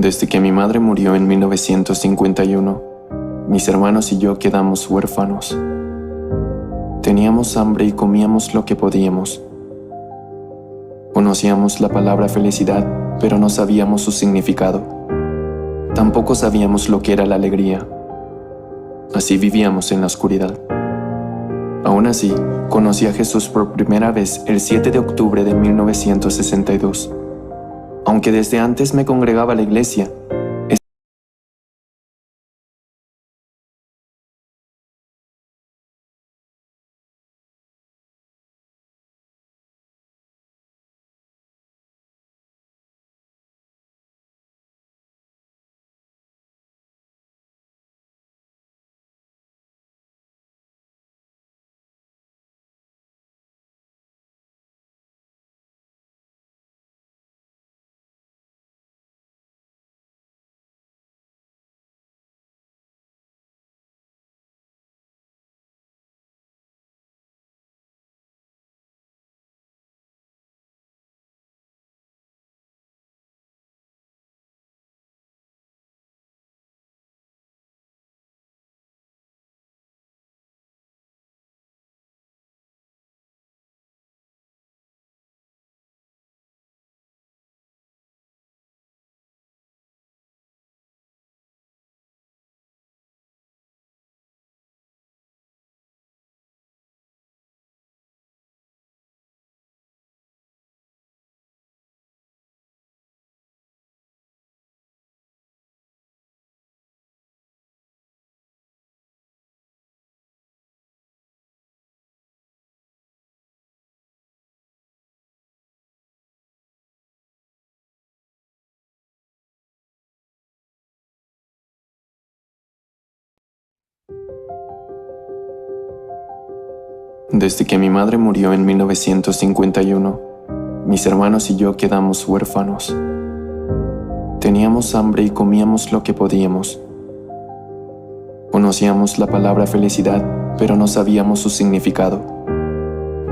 Desde que mi madre murió en 1951, mis hermanos y yo quedamos huérfanos. Teníamos hambre y comíamos lo que podíamos. Conocíamos la palabra felicidad, pero no sabíamos su significado. Tampoco sabíamos lo que era la alegría. Así vivíamos en la oscuridad. Aún así, conocí a Jesús por primera vez el 7 de octubre de 1962. Aunque desde antes me congregaba a la iglesia, desde que mi madre murió en 1951, mis hermanos y yo quedamos huérfanos. Teníamos hambre y comíamos lo que podíamos. Conocíamos la palabra felicidad, pero no sabíamos su significado.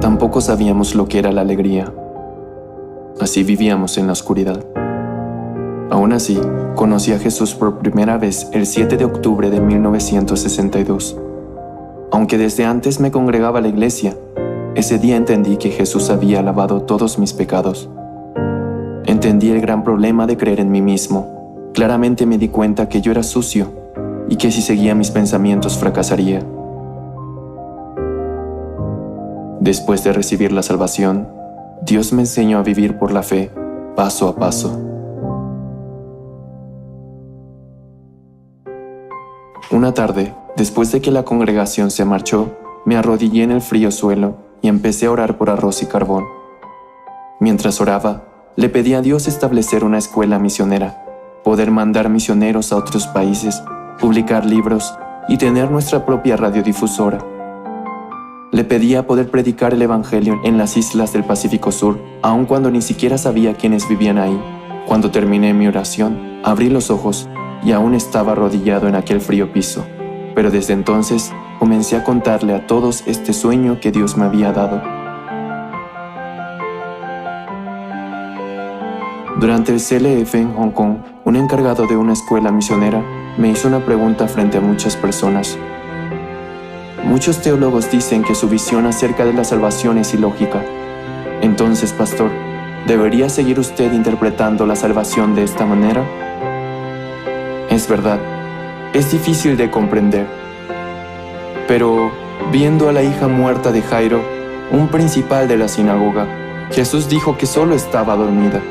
Tampoco sabíamos lo que era la alegría. Así vivíamos en la oscuridad. Aún así, conocí a Jesús por primera vez el 7 de octubre de 1962. Aunque desde antes me congregaba a la iglesia, ese día entendí que Jesús había lavado todos mis pecados. Entendí el gran problema de creer en mí mismo. Claramente me di cuenta que yo era sucio y que si seguía mis pensamientos fracasaría. Después de recibir la salvación, Dios me enseñó a vivir por la fe, paso a paso. Una tarde, después de que la congregación se marchó, me arrodillé en el frío suelo y empecé a orar por arroz y carbón. Mientras oraba, le pedí a Dios establecer una escuela misionera, poder mandar misioneros a otros países, publicar libros y tener nuestra propia radiodifusora. Le pedía poder predicar el Evangelio en las islas del Pacífico Sur, aun cuando ni siquiera sabía quiénes vivían ahí. Cuando terminé mi oración, abrí los ojos y aún estaba arrodillado en aquel frío piso. Pero desde entonces comencé a contarle a todos este sueño que Dios me había dado. Durante el CLF en Hong Kong, un encargado de una escuela misionera me hizo una pregunta frente a muchas personas. Muchos teólogos dicen que su visión acerca de la salvación es ilógica. Entonces, pastor, ¿debería seguir usted interpretando la salvación de esta manera? Es verdad, es difícil de comprender. Pero, viendo a la hija muerta de Jairo, un principal de la sinagoga, Jesús dijo que solo estaba dormida.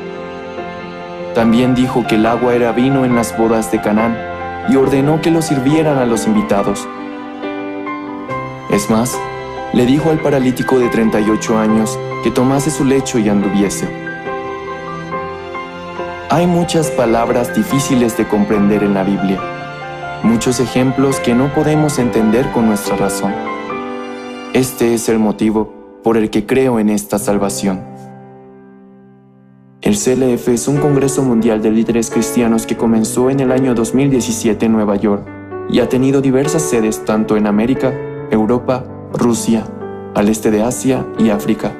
También dijo que el agua era vino en las bodas de Canaán y ordenó que lo sirvieran a los invitados. Es más, le dijo al paralítico de 38 años que tomase su lecho y anduviese. Hay muchas palabras difíciles de comprender en la Biblia, muchos ejemplos que no podemos entender con nuestra razón. Este es el motivo por el que creo en esta salvación. El CLF es un congreso mundial de líderes cristianos que comenzó en el año 2017 en Nueva York y ha tenido diversas sedes tanto en América, Europa, Rusia, al este de Asia y África,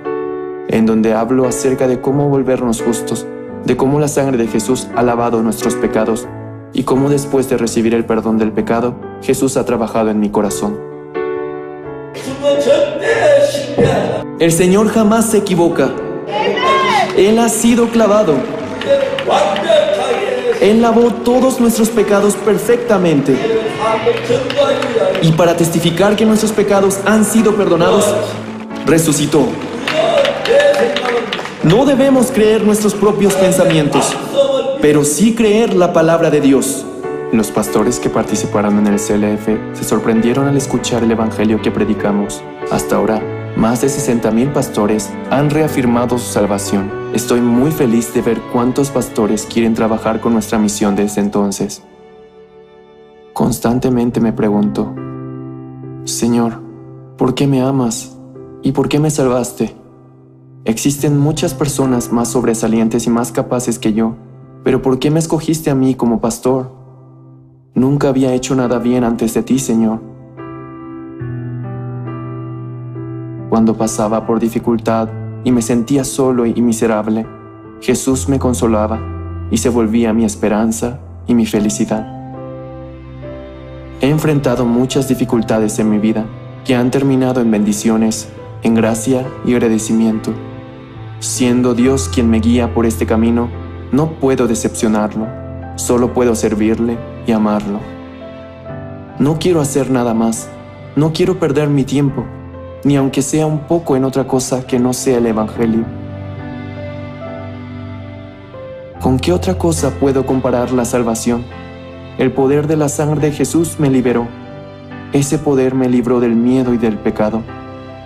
en donde hablo acerca de cómo volvernos justos, de cómo la sangre de Jesús ha lavado nuestros pecados y cómo después de recibir el perdón del pecado, Jesús ha trabajado en mi corazón. El Señor jamás se equivoca. Él ha sido clavado. Él lavó todos nuestros pecados perfectamente. Y para testificar que nuestros pecados han sido perdonados, resucitó. No debemos creer nuestros propios pensamientos, pero sí creer la palabra de Dios. Los pastores que participaron en el CLF se sorprendieron al escuchar el evangelio que predicamos. Hasta ahora, más de 60,000 pastores han reafirmado su salvación. Estoy muy feliz de ver cuántos pastores quieren trabajar con nuestra misión desde entonces. Constantemente me pregunto, Señor, ¿por qué me amas? ¿Y por qué me salvaste? Existen muchas personas más sobresalientes y más capaces que yo, pero ¿por qué me escogiste a mí como pastor? Nunca había hecho nada bien antes de ti, Señor. Cuando pasaba por dificultad y me sentía solo y miserable, Jesús me consolaba y se volvía mi esperanza y mi felicidad. He enfrentado muchas dificultades en mi vida que han terminado en bendiciones, en gracia y agradecimiento. Siendo Dios quien me guía por este camino, no puedo decepcionarlo, solo puedo servirle y amarlo. No quiero hacer nada más, no quiero perder mi tiempo, ni aunque sea un poco en otra cosa que no sea el Evangelio. ¿Con qué otra cosa puedo comparar la salvación? El poder de la sangre de Jesús me liberó. Ese poder me libró del miedo y del pecado,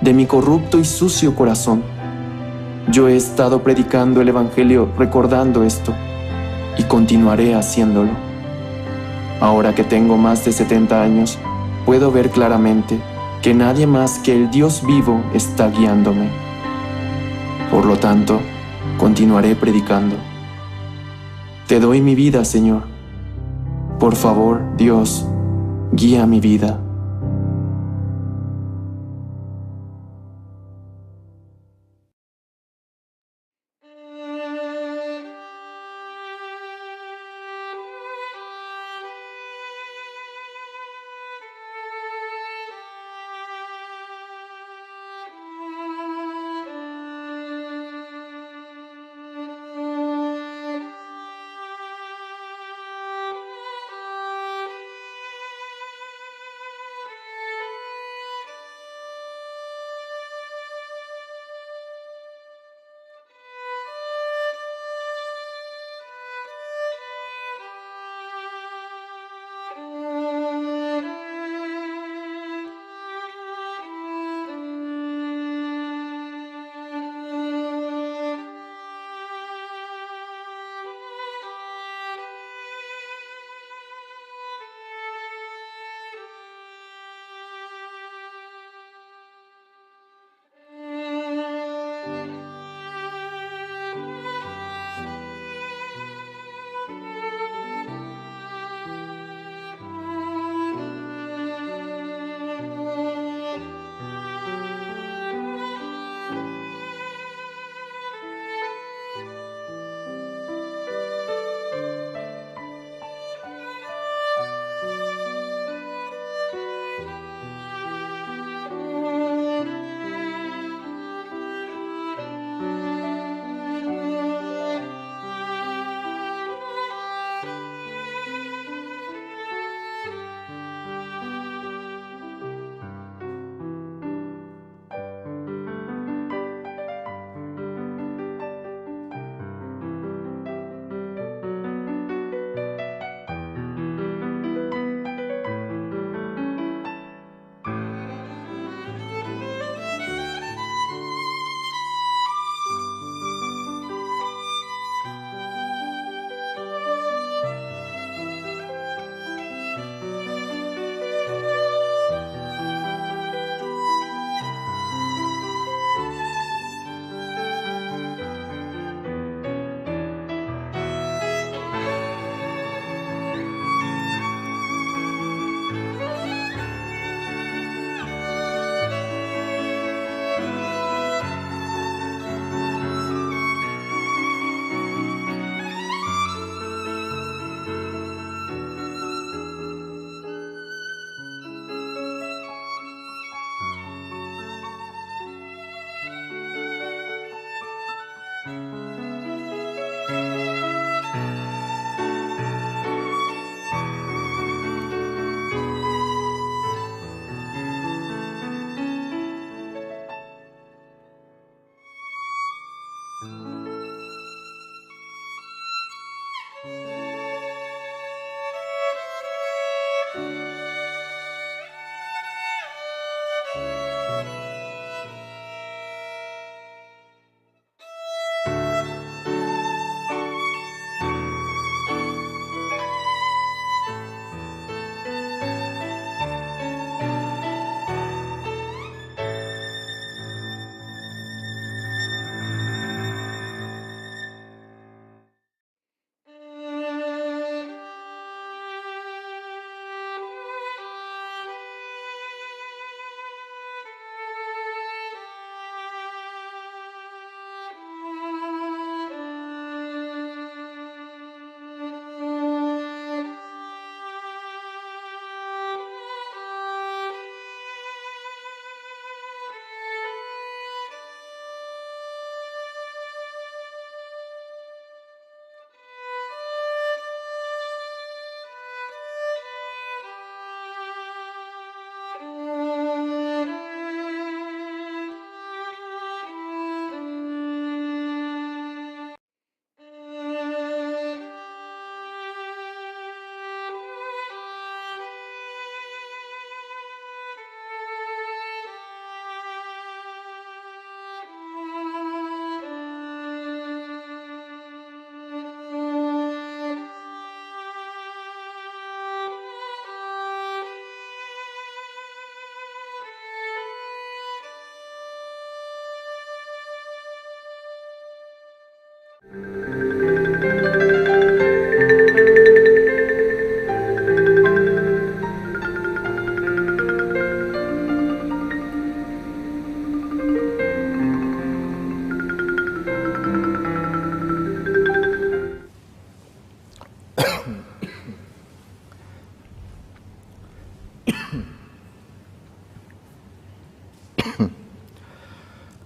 de mi corrupto y sucio corazón. Yo he estado predicando el Evangelio recordando esto, y continuaré haciéndolo. Ahora que tengo más de 70 años, puedo ver claramente que nadie más que el Dios vivo está guiándome. Por lo tanto, continuaré predicando. Te doy mi vida, Señor. Por favor, Dios, guía mi vida.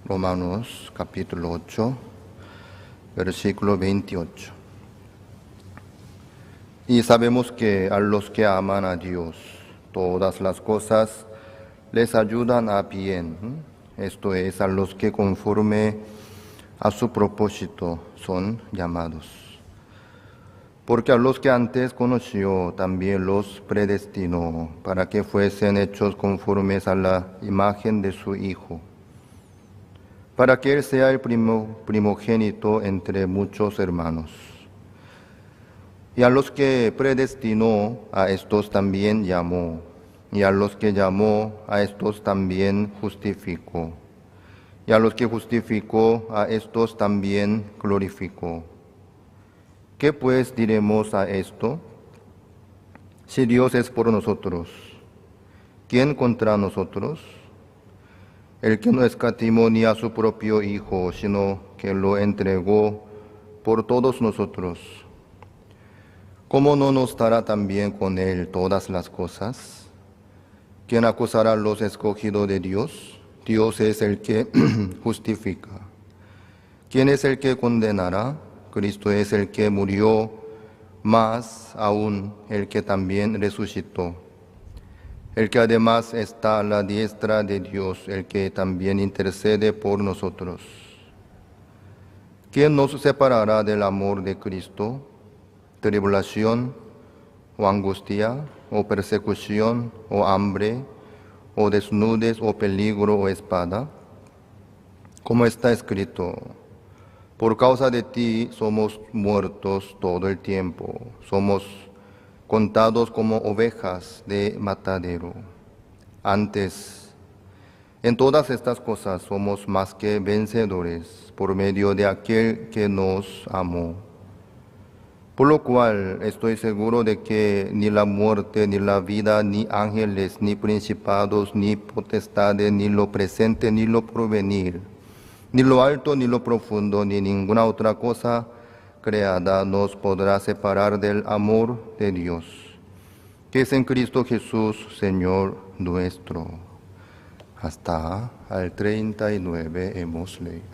Romanos capítulo 8, versículo 28. Y sabemos que a los que aman a Dios, todas las cosas les ayudan a bien. Esto es, a los que conforme a su propósito son llamados. Porque a los que antes conoció, también los predestinó, para que fuesen hechos conformes a la imagen de su Hijo, para que Él sea el primogénito entre muchos hermanos. Y a los que predestinó, a estos también llamó, y a los que llamó, a estos también justificó, y a los que justificó, a estos también glorificó. ¿Qué pues diremos a esto? Si Dios es por nosotros, ¿quién contra nosotros? El que no escatimó ni a su propio Hijo, sino que lo entregó por todos nosotros, ¿cómo no nos dará también con Él todas las cosas? ¿Quién acusará a los escogidos de Dios? Dios es el que justifica. ¿Quién es el que condenará? Cristo es el que murió, más aún el que también resucitó, el que además está a la diestra de Dios, el que también intercede por nosotros. ¿Quién nos separará del amor de Cristo? ¿Tribulación, o angustia, o persecución, o hambre, o desnudez, o peligro, o espada? Como está escrito: por causa de ti somos muertos todo el tiempo, somos contados como ovejas de matadero. Antes, en todas estas cosas somos más que vencedores por medio de aquel que nos amó. Por lo cual estoy seguro de que ni la muerte, ni la vida, ni ángeles, ni principados, ni potestades, ni lo presente, ni lo porvenir, ni lo alto, ni lo profundo, ni ninguna otra cosa creada nos podrá separar del amor de Dios, que es en Cristo Jesús, Señor nuestro. Hasta al 39 hemos leído.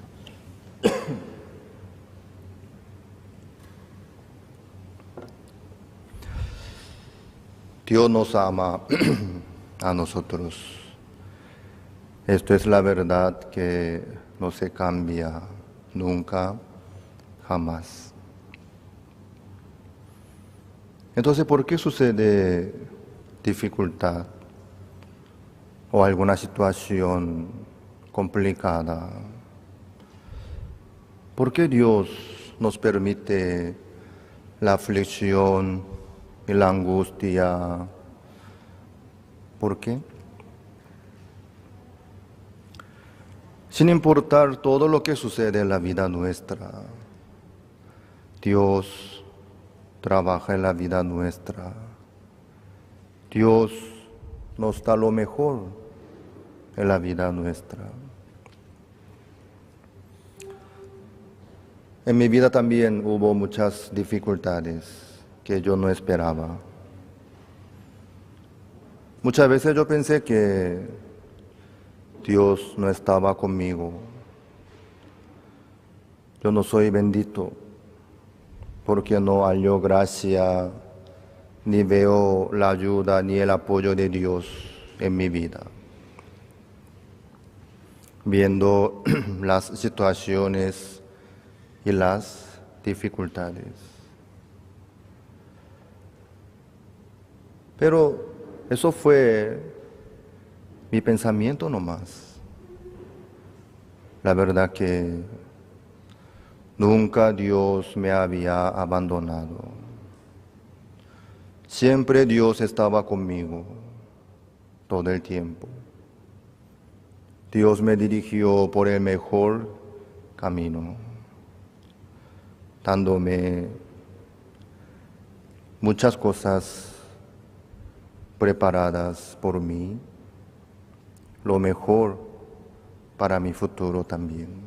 Dios nos ama a nosotros. Esto es la verdad que no se cambia nunca, jamás. Entonces, ¿por qué sucede dificultad o alguna situación complicada? ¿Por qué Dios nos permite la aflicción y la angustia? ¿Por qué? Sin importar todo lo que sucede en la vida nuestra, Dios trabaja en la vida nuestra. Dios nos da lo mejor en la vida nuestra. En mi vida también hubo muchas dificultades que yo no esperaba. Muchas veces yo pensé que Dios no estaba conmigo. Yo no soy bendito porque no hallo gracia, ni veo la ayuda ni el apoyo de Dios en mi vida. Viendo las situaciones y las dificultades. Pero eso fue mi pensamiento nomás. La verdad que nunca Dios me había abandonado. Siempre Dios estaba conmigo, todo el tiempo. Dios me dirigió por el mejor camino, dándome muchas cosas preparadas por mí, lo mejor para mi futuro también.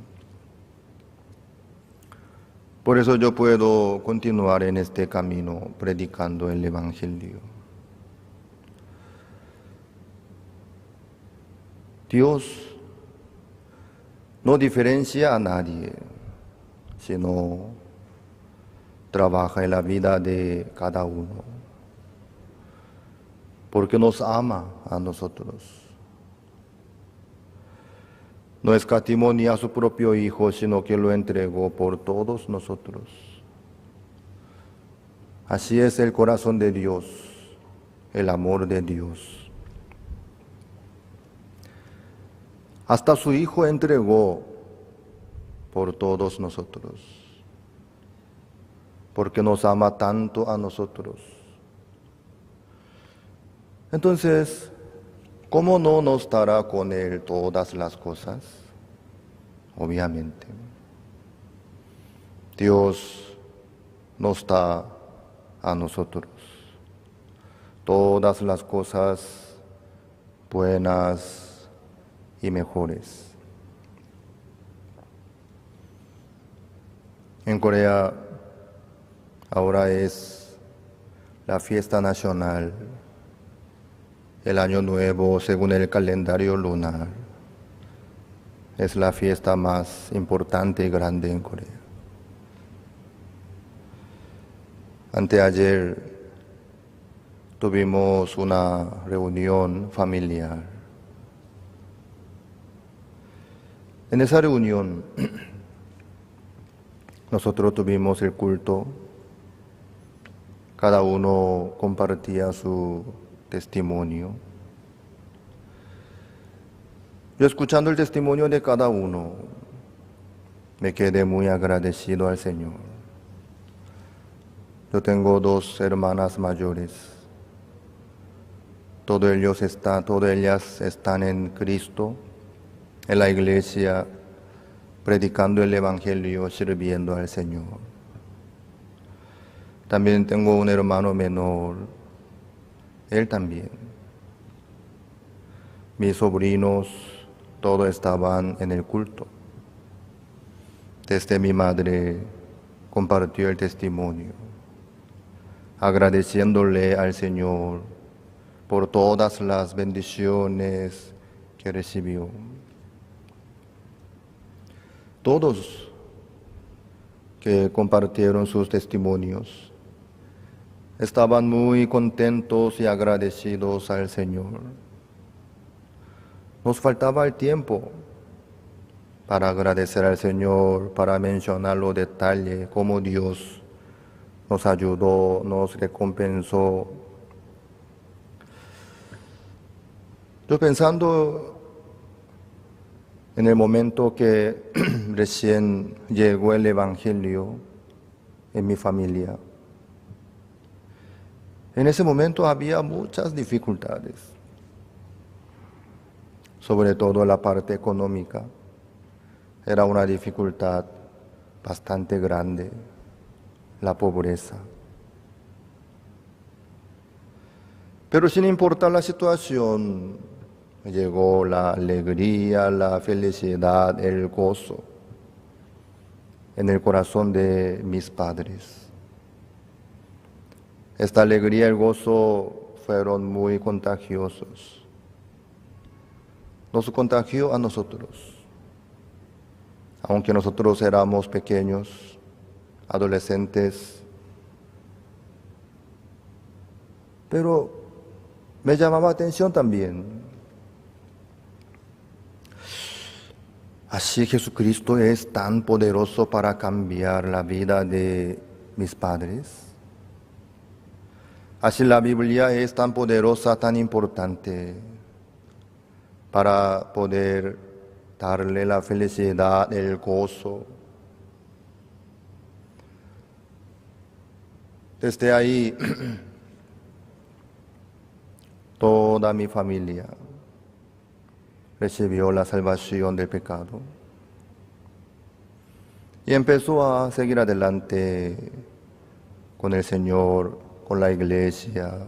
Por eso yo puedo continuar en este camino predicando el Evangelio. Dios no diferencia a nadie, sino trabaja en la vida de cada uno, porque nos ama a nosotros. No escatimó ni a su propio Hijo, sino que lo entregó por todos nosotros. Así es el corazón de Dios, el amor de Dios. Hasta su Hijo entregó por todos nosotros, porque nos ama tanto a nosotros. Entonces, ¿cómo no nos dará con Él todas las cosas? Obviamente. Dios nos da a nosotros todas las cosas buenas y mejores. En Corea ahora es la fiesta nacional, el Año Nuevo según el calendario lunar. Es la fiesta más importante y grande en Corea. Anteayer tuvimos una reunión familiar. En esa reunión nosotros tuvimos el culto, cada uno compartía su testimonio. Yo escuchando el testimonio de cada uno, me quedé muy agradecido al Señor. Yo tengo 2 hermanas mayores. Todas ellas están en Cristo, en la iglesia, predicando el Evangelio, sirviendo al Señor. También tengo un hermano menor, él también. Mis sobrinos, todos estaban en el culto. Desde mi madre compartió el testimonio, agradeciéndole al Señor por todas las bendiciones que recibió. Todos que compartieron sus testimonios estaban muy contentos y agradecidos al Señor. Nos faltaba el tiempo para agradecer al Señor, para mencionar los detalles, cómo Dios nos ayudó, nos recompensó. Yo pensando en el momento que recién llegó el Evangelio en mi familia, en ese momento había muchas dificultades, sobre todo la parte económica. Era una dificultad bastante grande, la pobreza. Pero sin importar la situación, llegó la alegría, la felicidad, el gozo en el corazón de mis padres. Esta alegría y el gozo fueron muy contagiosos. Nos contagió a nosotros. Aunque nosotros éramos pequeños, adolescentes, pero me llamaba atención también. Así Jesucristo es tan poderoso para cambiar la vida de mis padres. Así la Biblia es tan poderosa, tan importante para poder darle la felicidad, el gozo. Desde ahí, toda mi familia recibió la salvación del pecado y empezó a seguir adelante con el Señor, con la iglesia,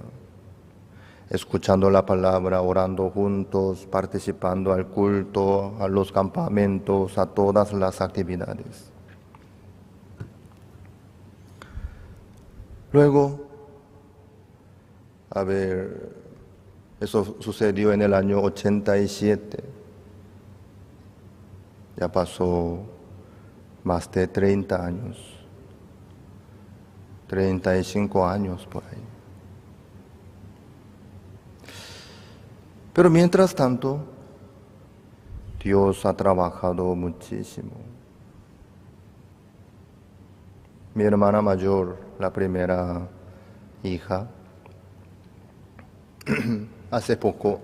escuchando la palabra, orando juntos, participando al culto, a los campamentos, a todas las actividades. Luego, eso sucedió en el año 87. Ya pasó más de 30 años, 35 años por ahí. Pero mientras tanto, Dios ha trabajado muchísimo. Mi hermana mayor, la primera hija, hace poco,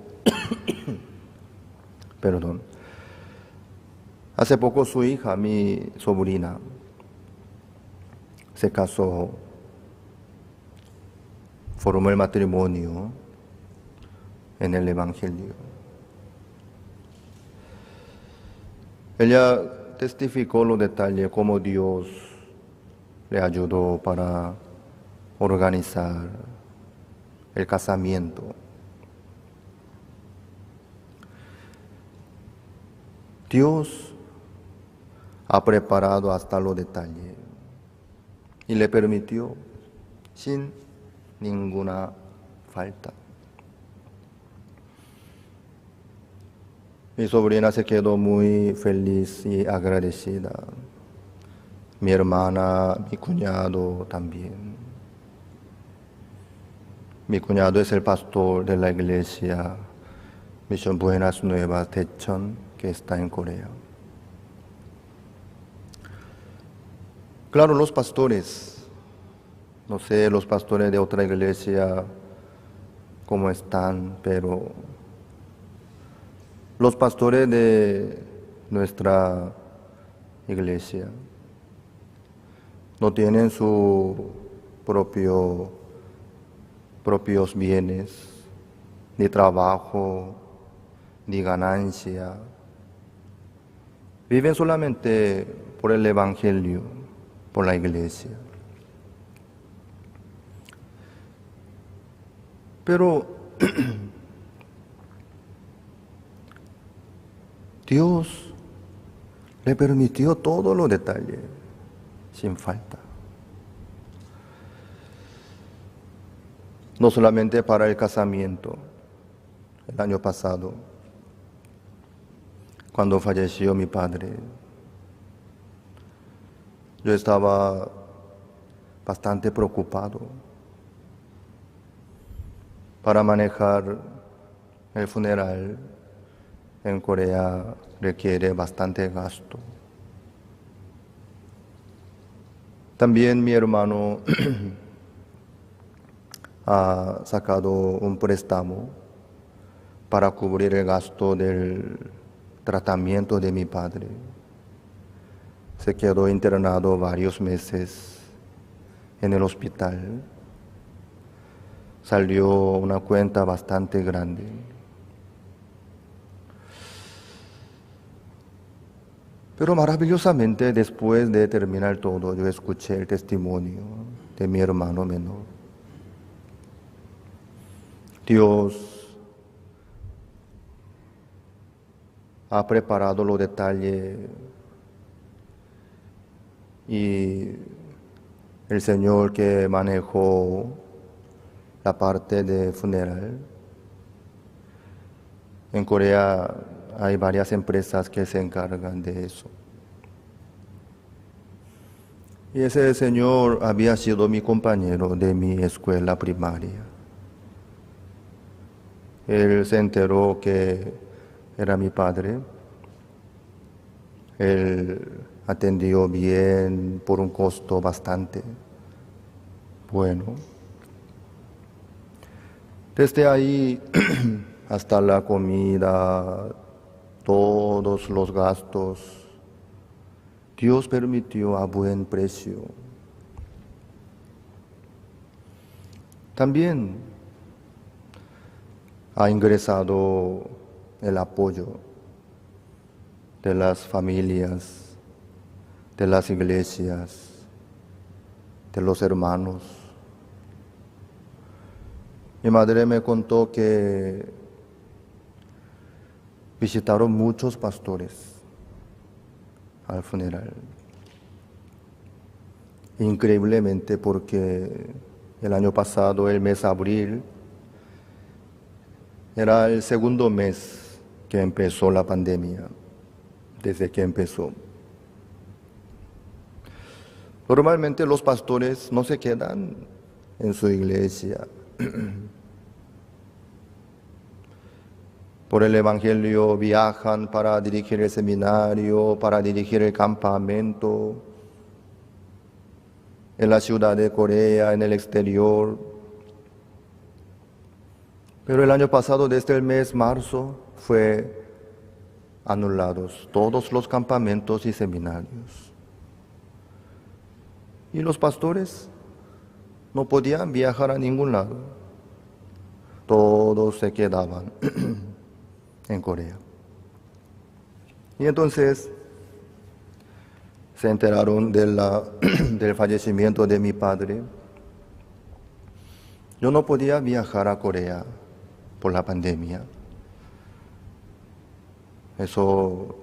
hace poco su hija, mi sobrina, se casó, formó el matrimonio en el Evangelio. Ella testificó los detalles, cómo Dios le ayudó para organizar el casamiento. Dios ha preparado hasta los detalles y le permitió sin ninguna falta. Mi sobrina se quedó muy feliz y agradecida. Mi hermana, mi cuñado también. Mi cuñado es el pastor de la iglesia Misión Buenas Nuevas Daecheon, que está en Corea. Claro, los pastores, no sé los pastores de otra iglesia cómo están, pero los pastores de nuestra iglesia no tienen sus propios bienes, ni trabajo, ni ganancia. Viven solamente por el Evangelio, por la iglesia. Pero Dios le permitió todos los detalles, sin falta. No solamente para el casamiento, el año pasado, cuando falleció mi padre, yo estaba bastante preocupado. Para manejar el funeral en Corea requiere bastante gasto. También mi hermano ha sacado un préstamo para cubrir el gasto del tratamiento de mi padre. Se quedó internado varios meses en el hospital. Salió una cuenta bastante grande. Pero maravillosamente, después de terminar todo, yo escuché el testimonio de mi hermano menor. Dios ha preparado los detalles y el Señor que manejó la parte de funeral. En Corea hay varias empresas que se encargan de eso. Y ese señor había sido mi compañero de mi escuela primaria. Él se enteró que era mi padre. Él atendió bien por un costo bastante bueno. Desde ahí hasta la comida, todos los gastos, Dios permitió a buen precio. También ha ingresado el apoyo de las familias, de las iglesias, de los hermanos. Mi madre me contó que visitaron muchos pastores al funeral. Increíblemente, porque el año pasado, el mes de abril, era el segundo mes que empezó la pandemia desde que empezó. Normalmente los pastores no se quedan en su iglesia. Por el Evangelio viajan para dirigir el seminario, para dirigir el campamento, en la ciudad de Corea, en el exterior. Pero el año pasado, desde el mes marzo, fue anulados todos los campamentos y seminarios. Y los pastores no podían viajar a ningún lado. Todos se quedaban en Corea. Y entonces se enteraron del fallecimiento de mi padre. Yo no podía viajar a Corea por la pandemia. Eso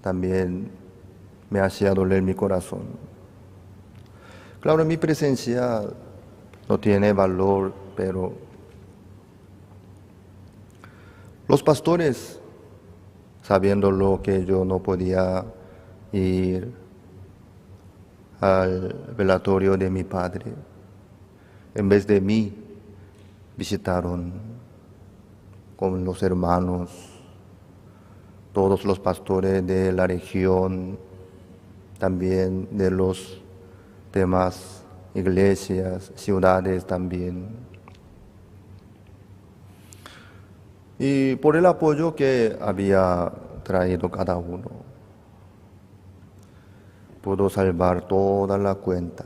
también me hacía doler mi corazón. Claro, mi presencia no tiene valor, pero los pastores, sabiendo lo que yo no podía ir al velatorio de mi padre, en vez de mí, visitaron con los hermanos, todos los pastores de la región, también de los demás iglesias, ciudades también. Y por el apoyo que había traído cada uno, pudo salvar toda la cuenta,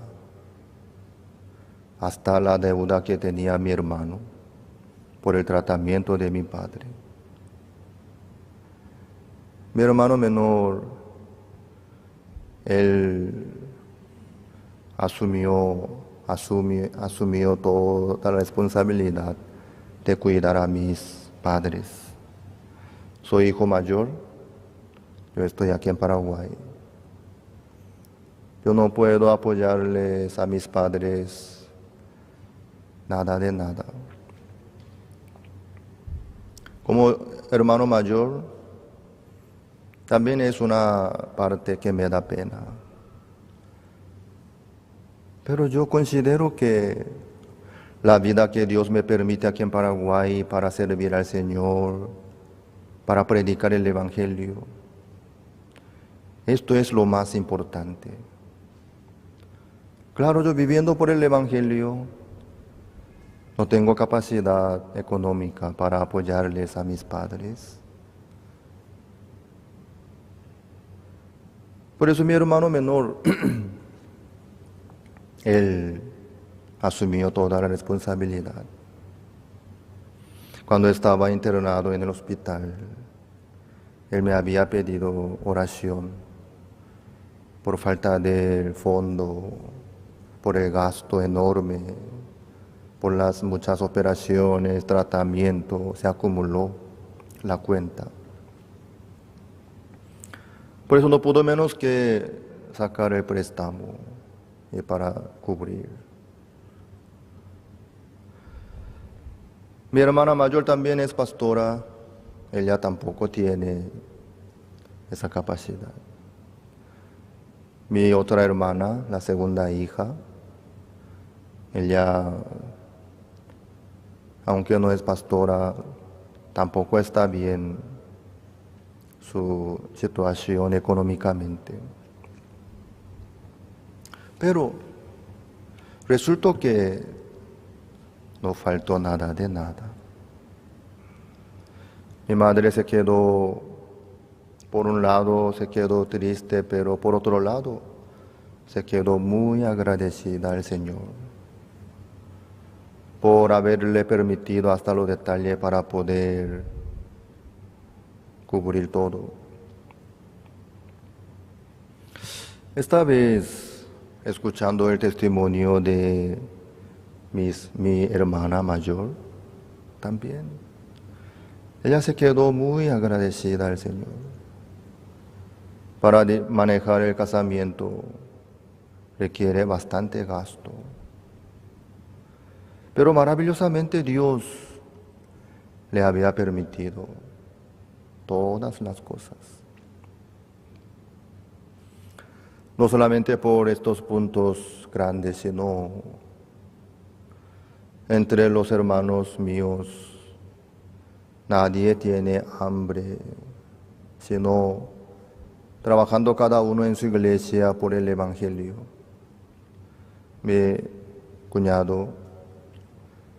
hasta la deuda que tenía mi hermano por el tratamiento de mi padre. Mi hermano menor, él asumió toda la responsabilidad de cuidar a mis padres. Soy hijo mayor, yo estoy aquí en Paraguay. Yo no puedo apoyarles a mis padres nada de nada. Como hermano mayor, también es una parte que me da pena. Pero yo considero que la vida que Dios me permite aquí en Paraguay para servir al Señor, para predicar el Evangelio, esto es lo más importante. Claro, yo viviendo por el Evangelio, no tengo capacidad económica para apoyarles a mis padres. Por eso mi hermano menor, él asumió toda la responsabilidad. Cuando estaba internado en el hospital, él me había pedido oración por falta de fondo, por el gasto enorme, por las muchas operaciones, tratamientos, se acumuló la cuenta. Por eso no pudo menos que sacar el préstamo para cubrir. Mi hermana mayor también es pastora, ella tampoco tiene esa capacidad. Mi otra hermana, la segunda hija, ella, aunque no es pastora, tampoco está bien su situación económicamente. Pero resultó que no faltó nada de nada. Mi madre se quedó, por un lado se quedó triste, pero por otro lado se quedó muy agradecida al Señor por haberle permitido hasta los detalles para poder cubrir todo. Esta vez, escuchando el testimonio de mi hermana mayor, también, ella se quedó muy agradecida al Señor. Para manejar el casamiento requiere bastante gasto. Pero maravillosamente Dios le había permitido todas las cosas. no solamente por estos puntos grandes, sino entre los hermanos míos, nadie tiene hambre, sino trabajando cada uno en su iglesia por el Evangelio. Mi cuñado,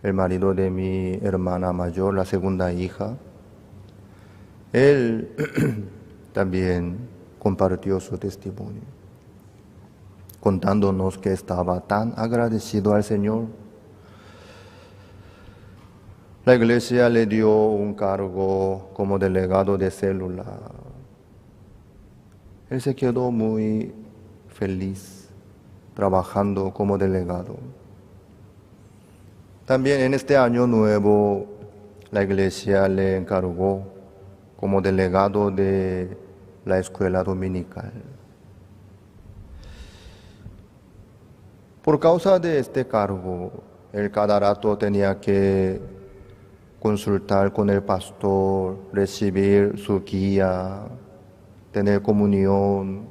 el marido de mi hermana mayor, la segunda hija, él también compartió su testimonio, contándonos que estaba tan agradecido al Señor. La iglesia le dio un cargo como delegado de célula. Él se quedó muy feliz trabajando como delegado. También en este año nuevo, la iglesia le encargó como delegado de la escuela dominical. Por causa de este cargo, él cada rato tenía que consultar con el pastor, recibir su guía, tener comunión.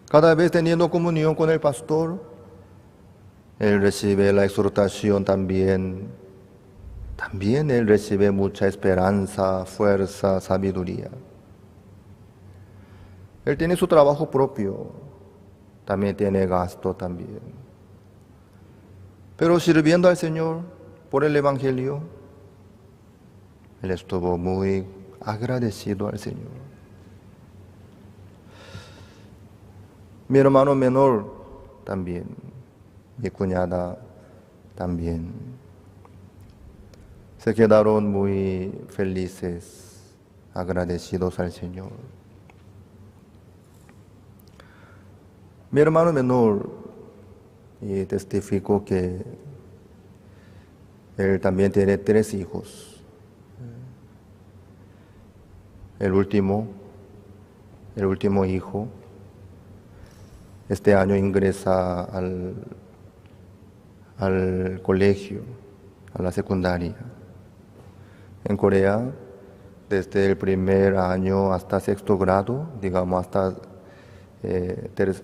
Cada vez teniendo comunión con el pastor, él recibe la exhortación también. También él recibe mucha esperanza, fuerza, sabiduría. Él tiene su trabajo propio, también tiene gasto también. Pero sirviendo al Señor por el Evangelio, él estuvo muy agradecido al Señor. Mi hermano menor también, mi cuñada también, se quedaron muy felices, agradecidos al Señor. Mi hermano menor testificó que él también tiene 3 hijos. El último hijo, este año ingresa al colegio, a la secundaria. En Corea, desde el primer año hasta 6º grado, digamos hasta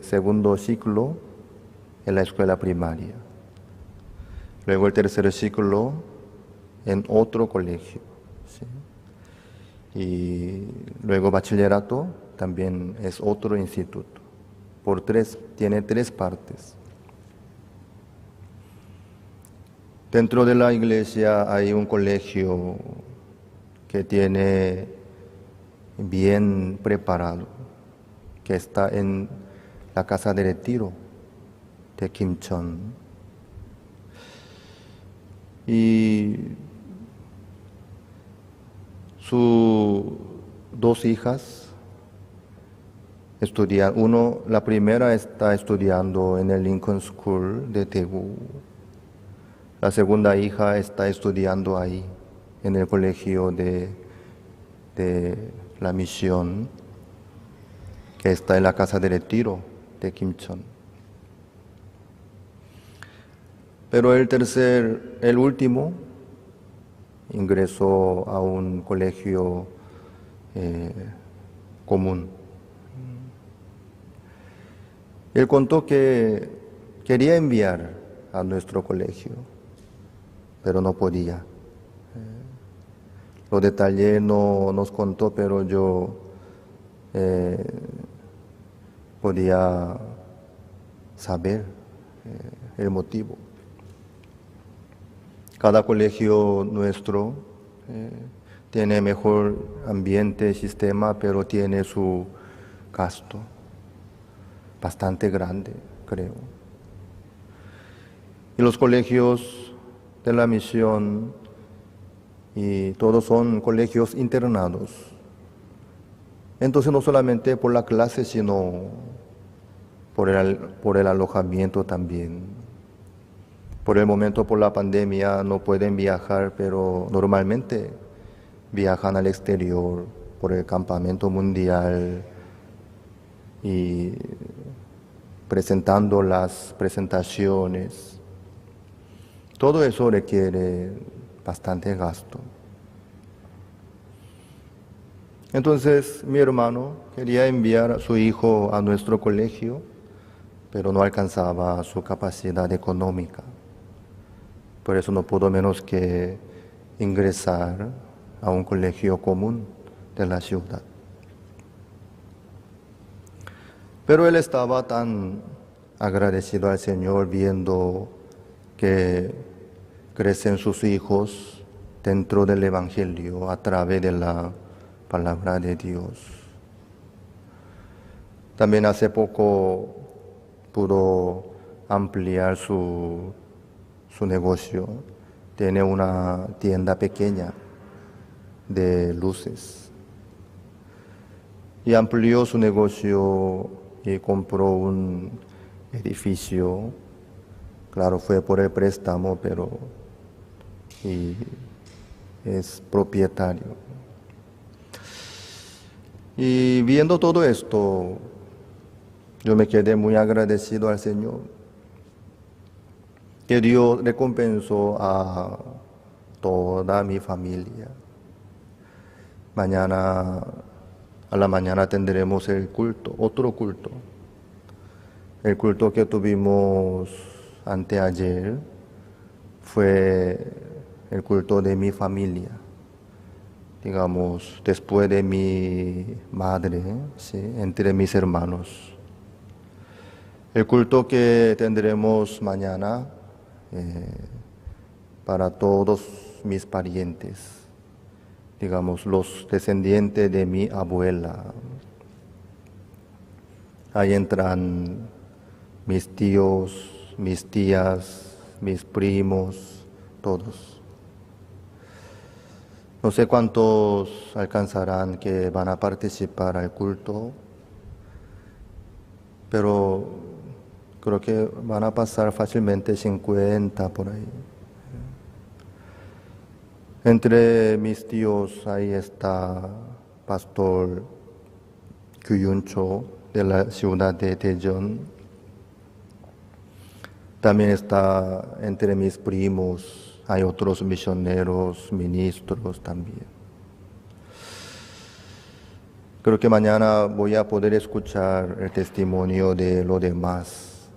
segundo ciclo en la escuela primaria. Luego el tercer ciclo en otro colegio. ¿Sí? Y luego bachillerato también es otro instituto. Tiene 3 partes. Dentro de la iglesia hay un colegio que tiene bien preparado, que está en la casa de retiro de Kimcheon. Y sus 2 hijas estudian. La primera está estudiando en el Lincoln School de Daegu. La segunda hija está estudiando ahí, en el colegio de la misión, que está en la casa de retiro de Kimcheon. Pero el último, ingresó a un colegio común. Él contó que quería enviar a nuestro colegio, pero no podía. Los detalles no nos contó, pero yo podía saber el motivo. Cada colegio nuestro tiene mejor ambiente, sistema, pero tiene su gasto bastante grande, creo. Y los colegios de la misión, y todos son colegios internados. Entonces no solamente por la clase, sino por el alojamiento también. Por el momento, por la pandemia, no pueden viajar, pero normalmente viajan al exterior por el campamento mundial y presentando las presentaciones. Todo eso requiere bastante gasto. Entonces mi hermano quería enviar a su hijo a nuestro colegio, pero no alcanzaba su capacidad económica. Por eso no pudo menos que ingresar a un colegio común de la ciudad. Pero él estaba tan agradecido al Señor viendo que crecen sus hijos dentro del Evangelio a través de la palabra de Dios. También hace poco pudo ampliar su negocio. Tiene una tienda pequeña de luces y amplió su negocio y compró un edificio. Claro, fue por el préstamo, pero y es propietario. Y viendo todo esto, yo me quedé muy agradecido al Señor, que Dios recompensó a toda mi familia. Mañana, a la mañana tendremos el culto, otro culto. El culto que tuvimos anteayer fue el culto de mi familia. Digamos, después de mi madre, ¿sí? Entre mis hermanos. El culto que tendremos mañana para todos mis parientes, digamos, los descendientes de mi abuela. Ahí entran mis tíos, mis tías, mis primos, todos. No sé cuántos alcanzarán que van a participar al culto, pero creo que van a pasar fácilmente 50 por ahí. Entre mis tíos ahí está Pastor Kyuncho de la ciudad de Daejeon. También está entre mis primos. Hay otros misioneros, ministros también. Creo que mañana voy a poder escuchar el testimonio de los demás,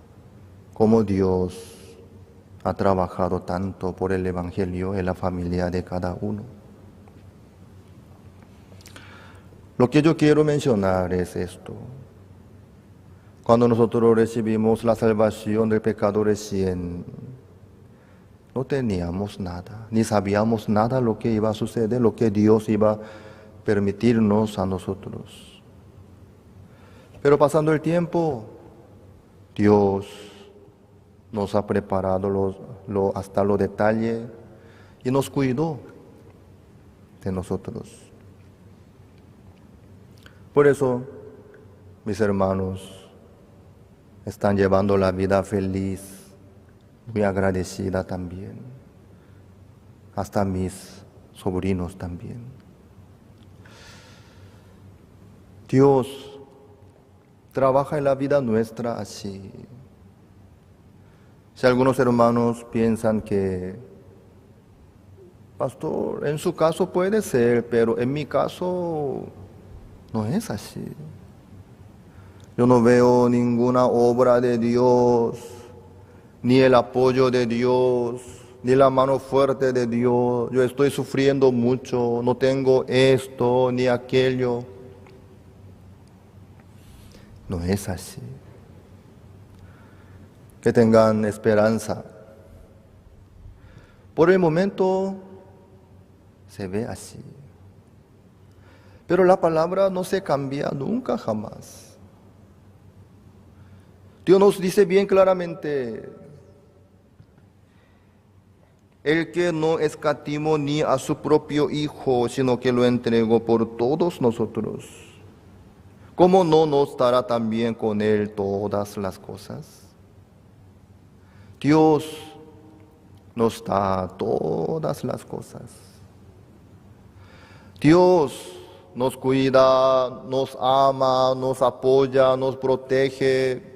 cómo Dios ha trabajado tanto por el Evangelio en la familia de cada uno. Lo que yo quiero mencionar es esto. Cuando nosotros recibimos la salvación del pecado recién, no teníamos nada, ni sabíamos nada lo que iba a suceder, lo que Dios iba a permitirnos a nosotros. Pero pasando el tiempo, Dios nos ha preparado hasta los detalles y nos cuidó de nosotros. Por eso, mis hermanos están llevando la vida feliz, muy agradecida también, hasta mis sobrinos también. Dios trabaja en la vida nuestra así. Si algunos hermanos piensan que, pastor, en su caso puede ser, pero en mi caso no es así. Yo no veo ninguna obra de Dios, ni el apoyo de Dios, ni la mano fuerte de Dios. Yo estoy sufriendo mucho, no tengo esto ni aquello. No es así. Que tengan esperanza. Por el momento se ve así. Pero la palabra no se cambia nunca, jamás. Dios nos dice bien claramente: el que no escatimó ni a su propio Hijo, sino que lo entregó por todos nosotros, ¿cómo no nos dará también con Él todas las cosas? Dios nos da todas las cosas. Dios nos cuida, nos ama, nos apoya, nos protege.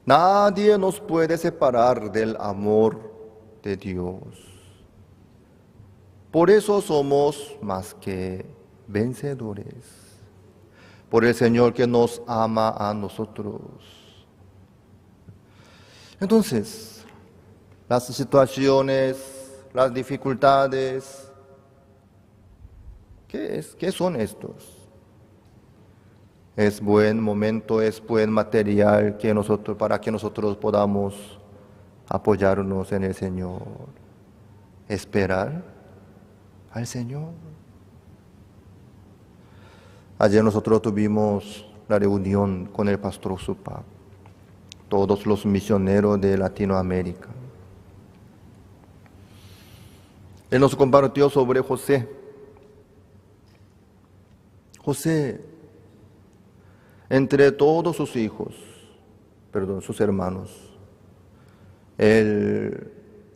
Nadie nos puede separar del amor de Dios. Por eso somos más que vencedores. Por el Señor que nos ama a nosotros. Entonces, las situaciones, las dificultades, ¿qué son estos? Es buen momento, es buen material para que nosotros podamos apoyarnos en el Señor, esperar al Señor. Ayer nosotros tuvimos la reunión con el pastor Supa, todos los misioneros de Latinoamérica. Él nos compartió sobre José. José, entre todos sus sus hermanos, él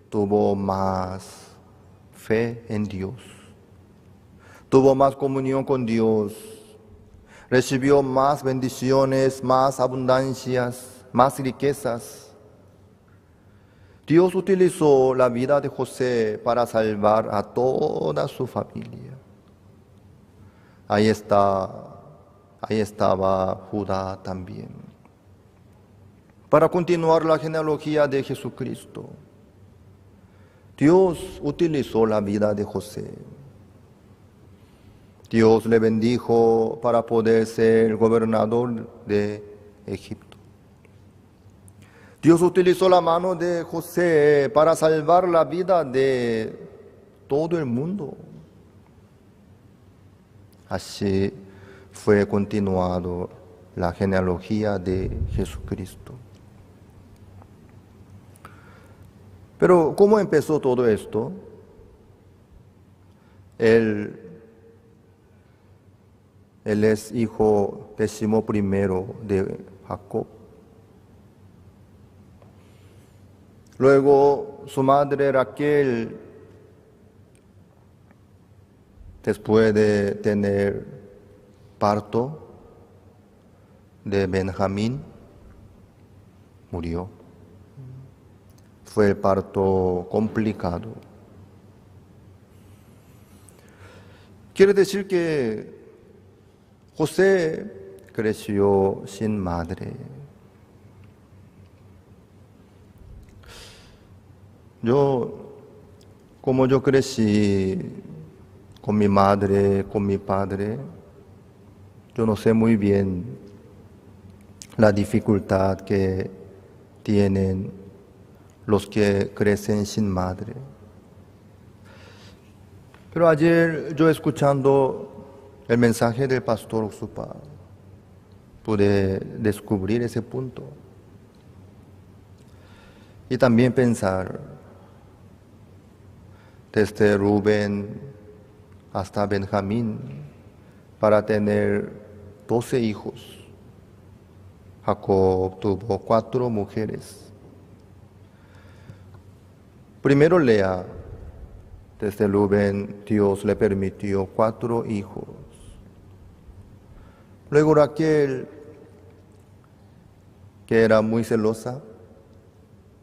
tuvo más fe en Dios, tuvo más comunión con Dios, recibió más bendiciones, más abundancias, más riquezas. Dios utilizó la vida de José para salvar a toda su familia. Ahí estaba Judá también. Para continuar la genealogía de Jesucristo, Dios utilizó la vida de José. Dios le bendijo para poder ser gobernador de Egipto. Dios utilizó la mano de José para salvar la vida de todo el mundo. Así fue continuado la genealogía de Jesucristo. Pero ¿cómo empezó todo esto? Él es hijo 11º de Jacob. Luego su madre Raquel, después de tener parto de Benjamín, murió. Fue el parto complicado. Quiere decir que José creció sin madre. Como yo crecí con mi madre, con mi padre, yo no sé muy bien la dificultad que tienen los que crecen sin madre. Pero ayer yo escuchando el mensaje del pastor Usupa, pude descubrir ese punto. Y también pensar, desde Rubén hasta Benjamín, para tener 12 hijos. Jacob tuvo 4 mujeres. Primero Lea, desde Rubén, Dios le permitió 4 hijos. Luego Raquel, que era muy celosa,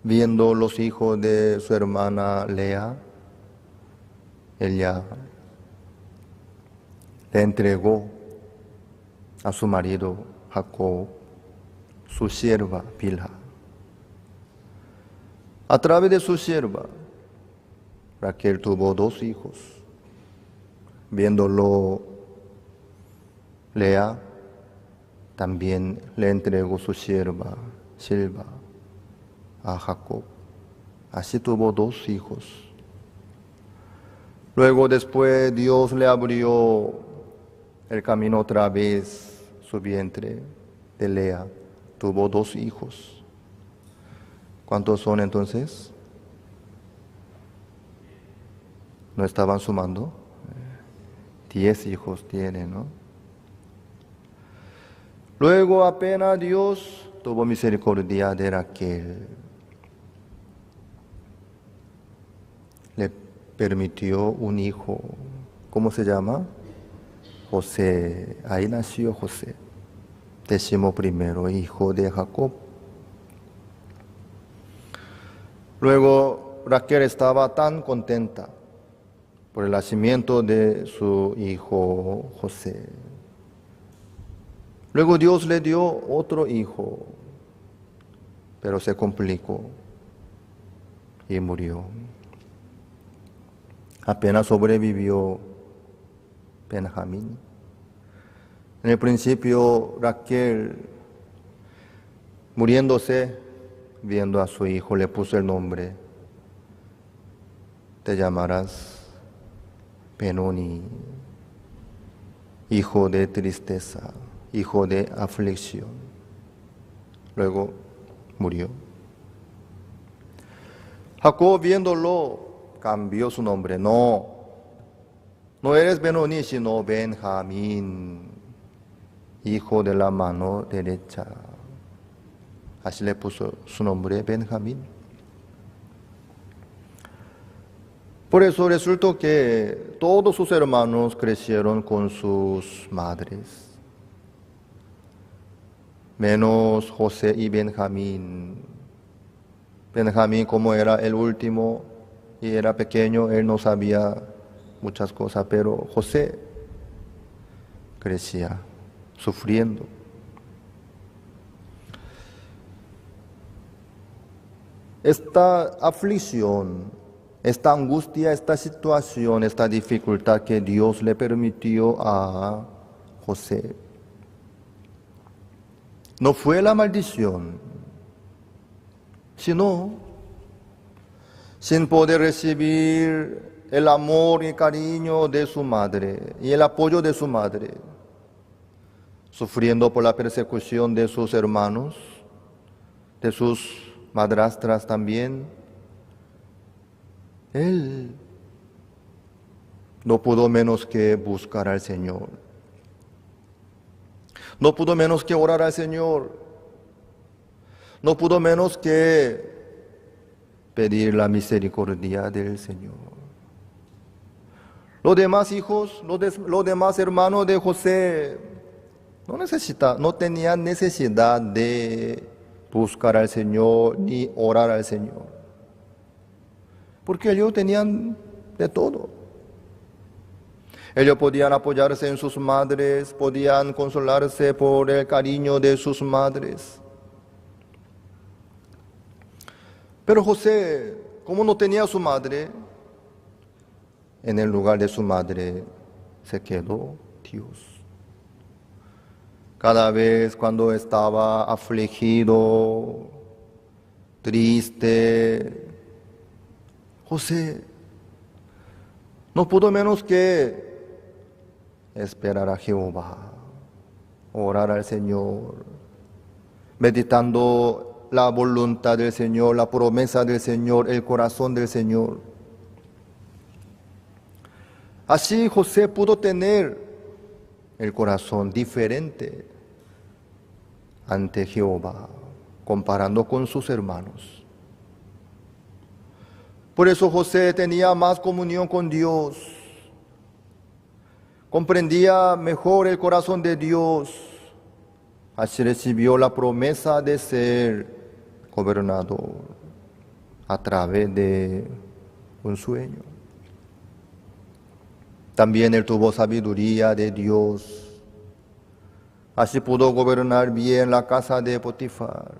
viendo los hijos de su hermana Lea, ella le entregó a su marido Jacob su sierva Bilha. A través de su sierva, Raquel tuvo 2 hijos. Viéndolo Lea, también le entregó su sierva Silva a Jacob. Así tuvo 2 hijos. Luego después Dios le abrió el camino otra vez, su vientre de Lea. Tuvo 2 hijos. ¿Cuántos son entonces? ¿No estaban sumando? 10 hijos tiene, ¿no? Luego apenas Dios tuvo misericordia de Raquel. Le permitió un hijo. ¿Cómo se llama? José. Ahí nació José, 11º hijo de Jacob. Luego Raquel estaba tan contenta por el nacimiento de su hijo José. Luego Dios le dio otro hijo, pero se complicó y murió. Apenas sobrevivió Benjamín. En el principio Raquel, muriéndose, viendo a su hijo, le puso el nombre: te llamarás Benoni, hijo de tristeza, hijo de aflicción. Luego murió. Jacob, viéndolo, cambió su nombre. No eres Benoni, sino Benjamín, hijo de la mano derecha. Así le puso su nombre, Benjamín. Por eso resultó que todos sus hermanos crecieron con sus madres, menos José y Benjamín. Benjamín, como era el último y era pequeño, él no sabía muchas cosas, pero José crecía sufriendo. Esta aflicción, esta angustia, esta situación, esta dificultad que Dios le permitió a José, no fue la maldición, sino sin poder recibir el amor y cariño de su madre y el apoyo de su madre, sufriendo por la persecución de sus hermanos, de sus madrastras también. Él no pudo menos que buscar al Señor. No pudo menos que orar al Señor. No pudo menos que pedir la misericordia del Señor. Los demás hijos, los demás hermanos de José no tenían necesidad de buscar al Señor ni orar al Señor, porque ellos tenían de todo. Ellos podían apoyarse en sus madres, podían consolarse por el cariño de sus madres. Pero José, como no tenía a su madre, en el lugar de su madre se quedó Dios. Cada vez cuando estaba afligido, triste, José no pudo menos que esperar a Jehová, orar al Señor, meditando la voluntad del Señor, la promesa del Señor, el corazón del Señor. Así José pudo tener el corazón diferente ante Jehová, comparando con sus hermanos. Por eso José tenía más comunión con Dios, comprendía mejor el corazón de Dios, así recibió la promesa de ser gobernador a través de un sueño. También él tuvo sabiduría de Dios, así pudo gobernar bien la casa de Potifar.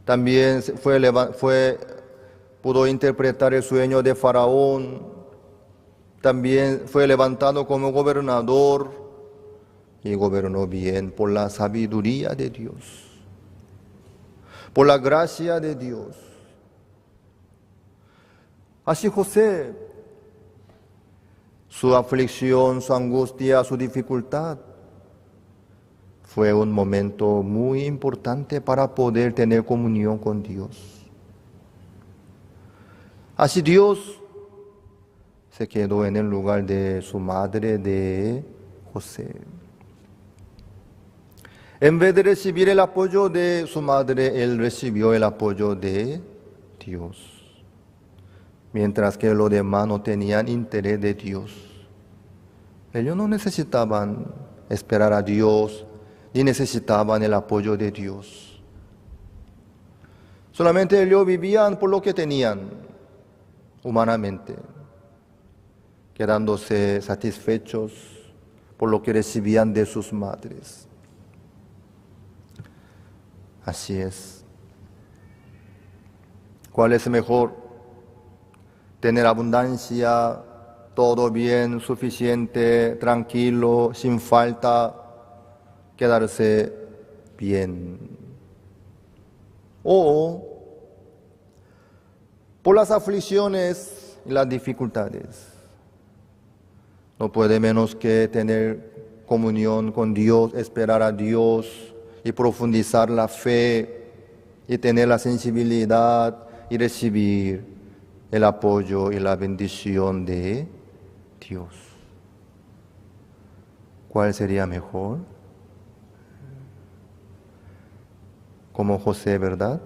También pudo interpretar el sueño de Faraón. También fue levantado como gobernador y gobernó bien por la sabiduría de Dios, por la gracia de Dios. Así José, su aflicción, su angustia, su dificultad fue un momento muy importante para poder tener comunión con Dios. Así Dios se quedó en el lugar de su madre, de José. En vez de recibir el apoyo de su madre, él recibió el apoyo de Dios. Mientras que los demás no tenían interés de Dios. Ellos no necesitaban esperar a Dios, ni necesitaban el apoyo de Dios. Solamente ellos vivían por lo que tenían, humanamente, quedándose satisfechos por lo que recibían de sus madres. Así es. ¿Cuál es mejor? Tener abundancia, todo bien, suficiente, tranquilo, sin falta, quedarse bien. O por las aflicciones y las dificultades. No puede menos que tener comunión con Dios, esperar a Dios y profundizar la fe y tener la sensibilidad y recibir el apoyo y la bendición de Dios. ¿Cuál sería mejor? Como José, ¿verdad?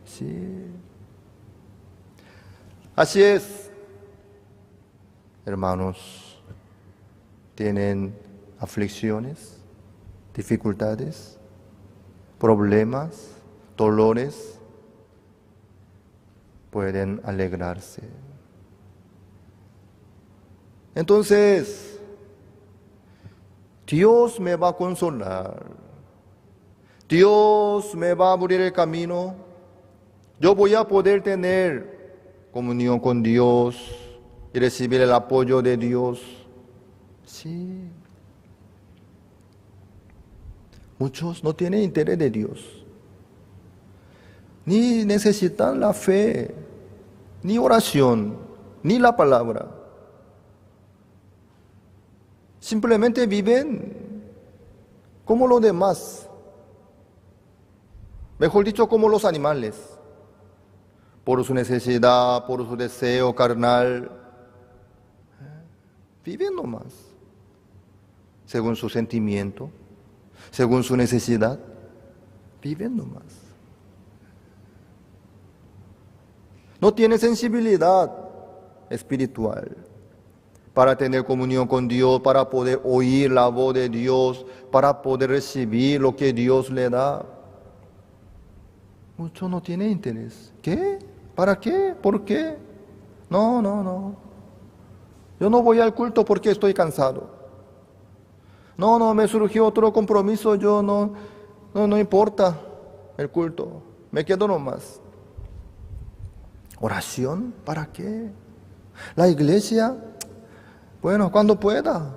Sí. Así es, hermanos. Tienen aflicciones, dificultades, problemas, dolores. Pueden alegrarse. Entonces, Dios me va a consolar. Dios me va a abrir el camino. Yo voy a poder tener comunión con Dios y recibir el apoyo de Dios. Sí. Muchos no tienen interés de Dios. Ni necesitan la fe, ni oración, ni la palabra. Simplemente viven como los demás. Mejor dicho, como los animales. Por su necesidad, por su deseo carnal. Viven nomás. Según su sentimiento, según su necesidad. Viven nomás. No tiene sensibilidad espiritual para tener comunión con Dios, para poder oír la voz de Dios, para poder recibir lo que Dios le da. Muchos no tienen interés. ¿Qué? ¿Para qué? ¿Por qué? No. Yo no voy al culto porque estoy cansado. No, me surgió otro compromiso, yo no importa el culto, me quedo nomás. ¿Oración? ¿Para qué? La iglesia, bueno, cuando pueda.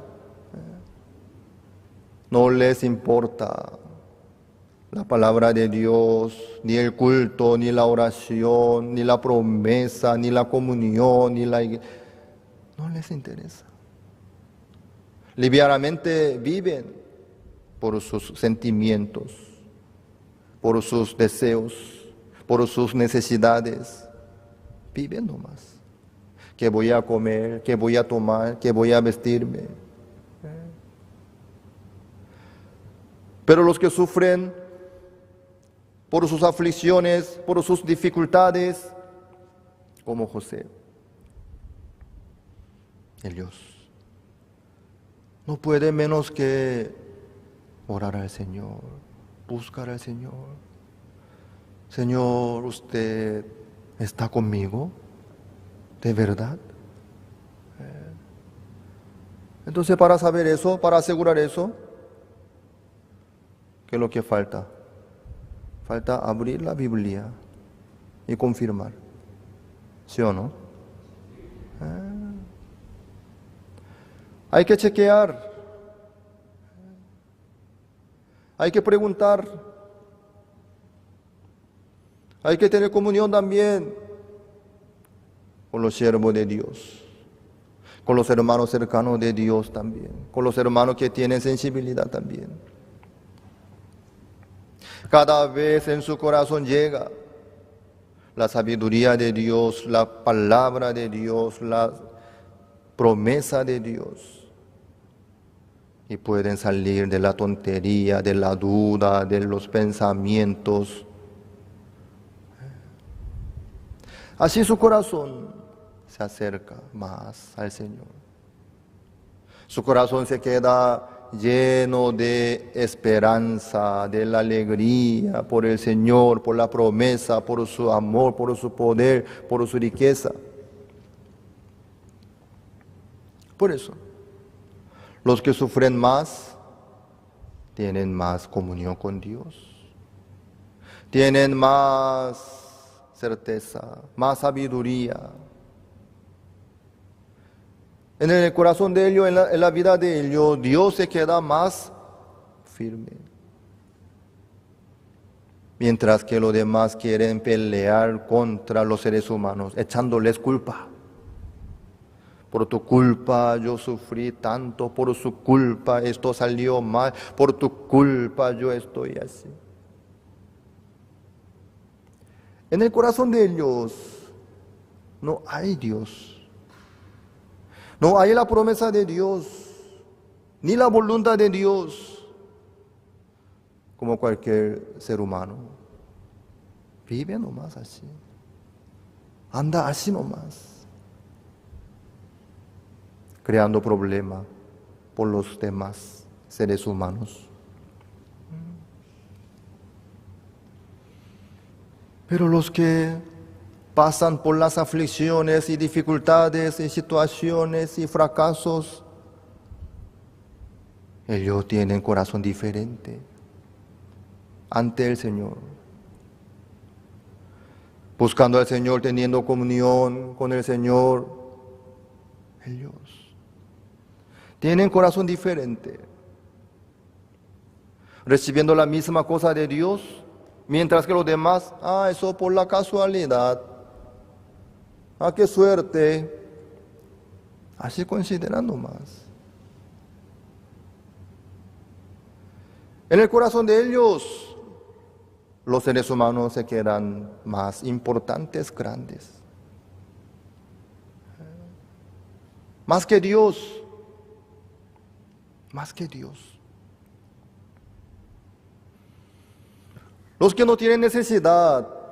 No les importa la palabra de Dios, ni el culto, ni la oración, ni la promesa, ni la comunión, ni la iglesia. No les interesa. Livianamente viven por sus sentimientos, por sus deseos, por sus necesidades. Viven nomás. ¿Qué voy a comer? ¿Qué voy a tomar? ¿Qué voy a vestirme? Pero los que sufren por sus aflicciones, por sus dificultades, como José, ellos no pueden menos que orar al Señor, buscar al Señor. Señor, usted ¿está conmigo? ¿De verdad? Entonces, para saber eso, para asegurar eso, ¿qué es lo que falta? Falta abrir la Biblia y confirmar. ¿Sí o no? Hay que chequear. Hay que preguntar. Hay que tener comunión también con los siervos de Dios, con los hermanos cercanos de Dios también, con los hermanos que tienen sensibilidad también. Cada vez en su corazón llega la sabiduría de Dios, la palabra de Dios, la promesa de Dios. Y pueden salir de la tontería, de la duda, de los pensamientos. Así su corazón se acerca más al Señor. Su corazón se queda lleno de esperanza, de la alegría por el Señor, por la promesa, por su amor, por su poder, por su riqueza. Por eso, los que sufren más tienen más comunión con Dios, tienen más certeza, más sabiduría. En el corazón de ellos, en la vida de ellos, Dios se queda más firme. Mientras que los demás quieren pelear contra los seres humanos, echándoles culpa. Por tu culpa yo sufrí tanto, por su culpa esto salió mal, por tu culpa yo estoy así. En el corazón de ellos no hay Dios. No hay la promesa de Dios, ni la voluntad de Dios, como cualquier ser humano. Vive nomás así, anda así nomás, creando problemas por los demás seres humanos. Pero los que pasan por las aflicciones y dificultades y situaciones y fracasos, ellos tienen corazón diferente ante el Señor. Buscando al Señor, teniendo comunión con el Señor, ellos tienen corazón diferente. Recibiendo la misma cosa de Dios, mientras que los demás, eso por la casualidad. Qué suerte. Así considerando más. En el corazón de ellos, los seres humanos se quedan más importantes, grandes. Más que Dios. Más que Dios. Los que no tienen necesidad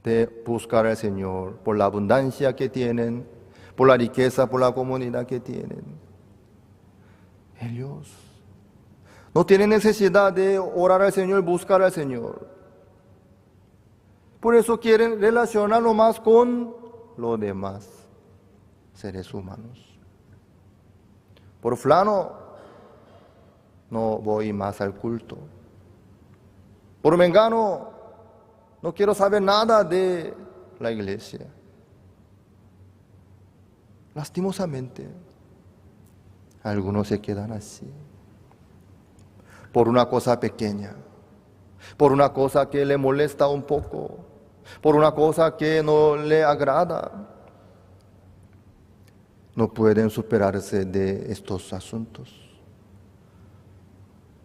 de buscar al Señor por la abundancia que tienen, por la riqueza, por la comunidad que tienen. Ellos no tienen necesidad de orar al Señor, buscar al Señor. Por eso quieren relacionarlo más con los demás seres humanos. Por fulano no voy más al culto. Por mengano no quiero saber nada de la iglesia. Lastimosamente, algunos se quedan así. Por una cosa pequeña, por una cosa que le molesta un poco, por una cosa que no le agrada. No pueden superarse de estos asuntos.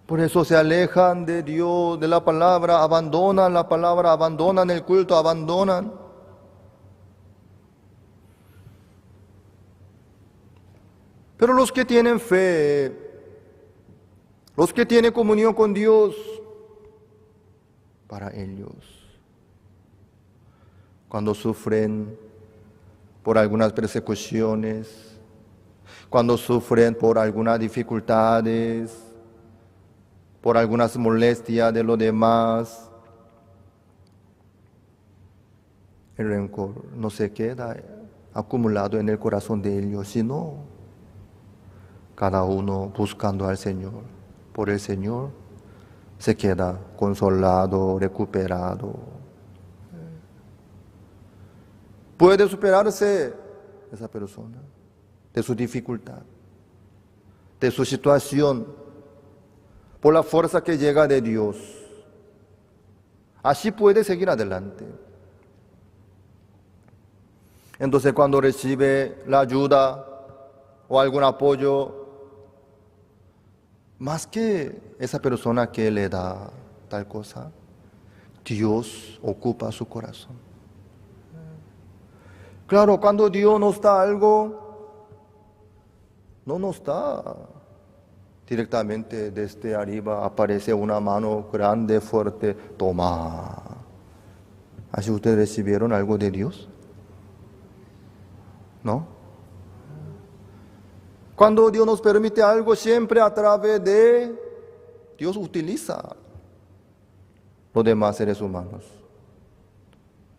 Por eso se alejan de Dios, de la palabra, abandonan el culto, abandonan. Pero los que tienen fe, los que tienen comunión con Dios, para ellos, cuando sufren por algunas persecuciones, cuando sufren por algunas dificultades, por algunas molestias de los demás, el rencor no se queda acumulado en el corazón de ellos, sino cada uno buscando al Señor. Por el Señor se queda consolado, recuperado. Puede superarse esa persona de su dificultad, de su situación, por la fuerza que llega de Dios. Así puede seguir adelante. Entonces, cuando recibe la ayuda o algún apoyo, más que esa persona que le da, tal cosa, Dios ocupa su corazón. Claro, cuando Dios nos da algo, no nos da directamente desde arriba, aparece una mano grande, fuerte, toma. ¿Así ustedes recibieron algo de Dios? ¿No? Cuando Dios nos permite algo, siempre a través de Dios utiliza los demás seres humanos.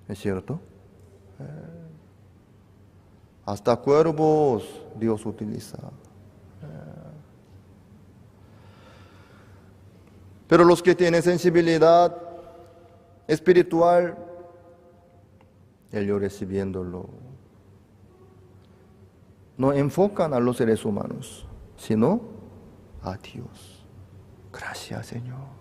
¿Es cierto? Hasta cuervos Dios utiliza. Pero los que tienen sensibilidad espiritual, ellos recibiéndolo, no enfocan a los seres humanos, sino a Dios. Gracias, Señor.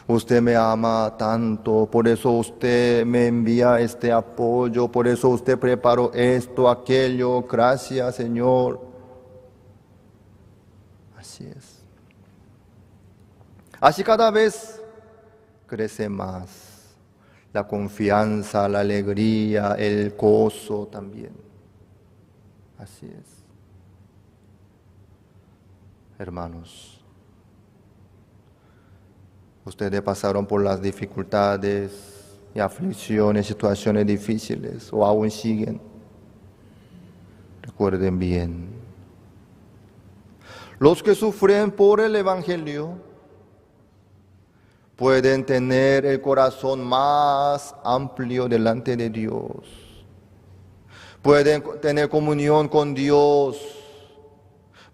Usted me ama tanto, por eso usted me envía este apoyo, por eso usted preparó esto, aquello. Gracias, Señor. Así es. Así cada vez crece más la confianza, la alegría, el gozo también. Así es. Hermanos, ustedes pasaron por las dificultades y aflicciones, situaciones difíciles, o aún siguen. Recuerden bien, los que sufren por el Evangelio pueden tener el corazón más amplio delante de Dios. Pueden tener comunión con Dios.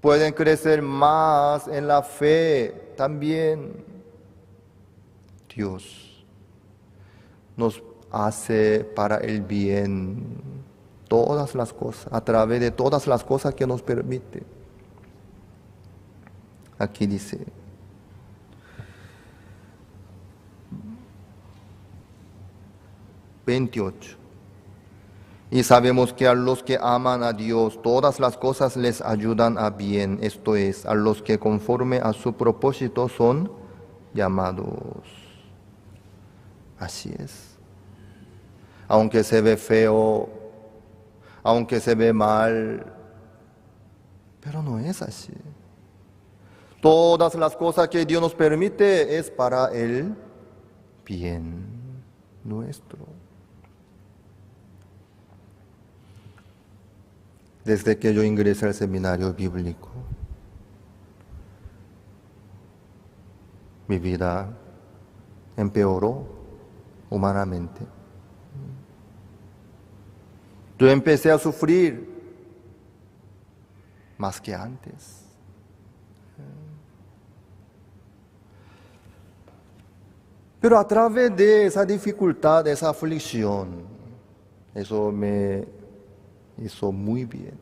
Pueden crecer más en la fe también. Dios nos hace para el bien todas las cosas, a través de todas las cosas que nos permite. Aquí dice: "28. Y sabemos que a los que aman a Dios, todas las cosas les ayudan a bien, esto es, a los que conforme a su propósito son llamados". Así es. Aunque se ve feo, aunque se ve mal, pero no es así. Todas las cosas que Dios nos permite es para el bien nuestro. Desde que yo ingresé al seminario bíblico, mi vida empeoró humanamente. Yo empecé a sufrir más que antes. Pero a través de esa dificultad, de esa aflicción, eso me hizo muy bien.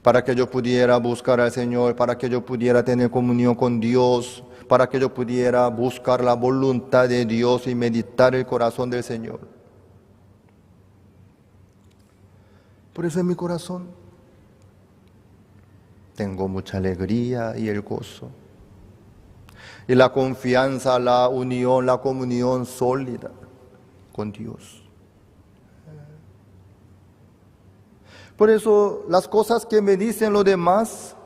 Para que yo pudiera buscar al Señor, para que yo pudiera tener comunión con Dios, para que yo pudiera buscar la voluntad de Dios y meditar el corazón del Señor. Por eso en mi corazón tengo mucha alegría y el gozo. Y la confianza, la unión, la comunión sólida con Dios. Por eso las cosas que me dicen los demás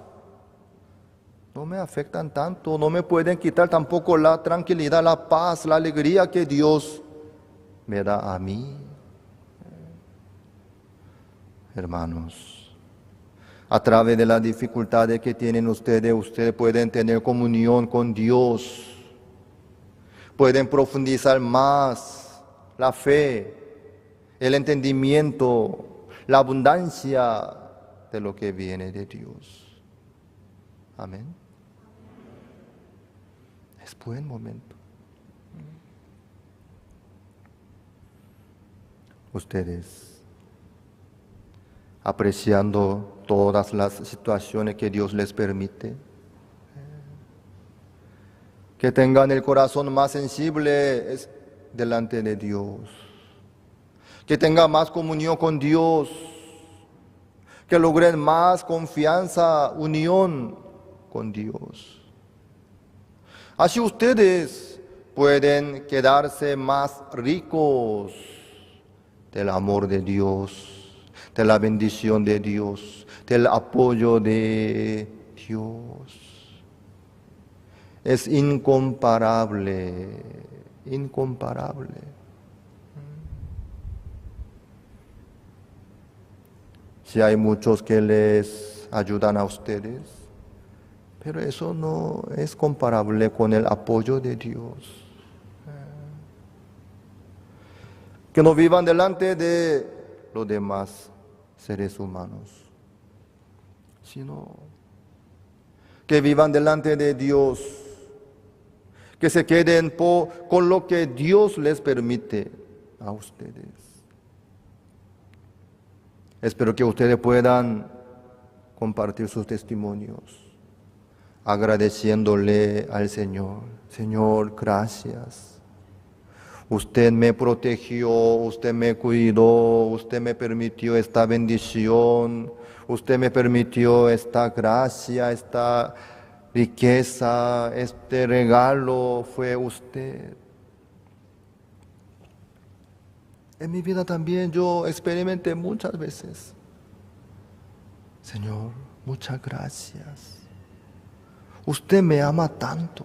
no me afectan tanto, no me pueden quitar tampoco la tranquilidad, la paz, la alegría que Dios me da a mí. Hermanos, a través de las dificultades que tienen ustedes pueden tener comunión con Dios, pueden profundizar más la fe, el entendimiento, la abundancia de lo que viene de Dios. Amén. Es buen momento. Ustedes, apreciando todas las situaciones que Dios les permite, que tengan el corazón más sensible delante de Dios, que tengan más comunión con Dios, que logren más confianza, unión con Dios. Así ustedes pueden quedarse más ricos del amor de Dios, de la bendición de Dios, del apoyo de Dios. Es incomparable, incomparable. Si hay muchos que les ayudan a ustedes, pero eso no es comparable con el apoyo de Dios. Que no vivan delante de los demás seres humanos, sino que vivan delante de Dios, que se queden con lo que Dios les permite a ustedes. Espero que ustedes puedan compartir sus testimonios, agradeciéndole al Señor. Señor, gracias. Usted me protegió, usted me cuidó, usted me permitió esta bendición, usted me permitió esta gracia, esta riqueza, este regalo fue usted. En mi vida también yo experimenté muchas veces. Señor, muchas gracias. Usted me ama tanto.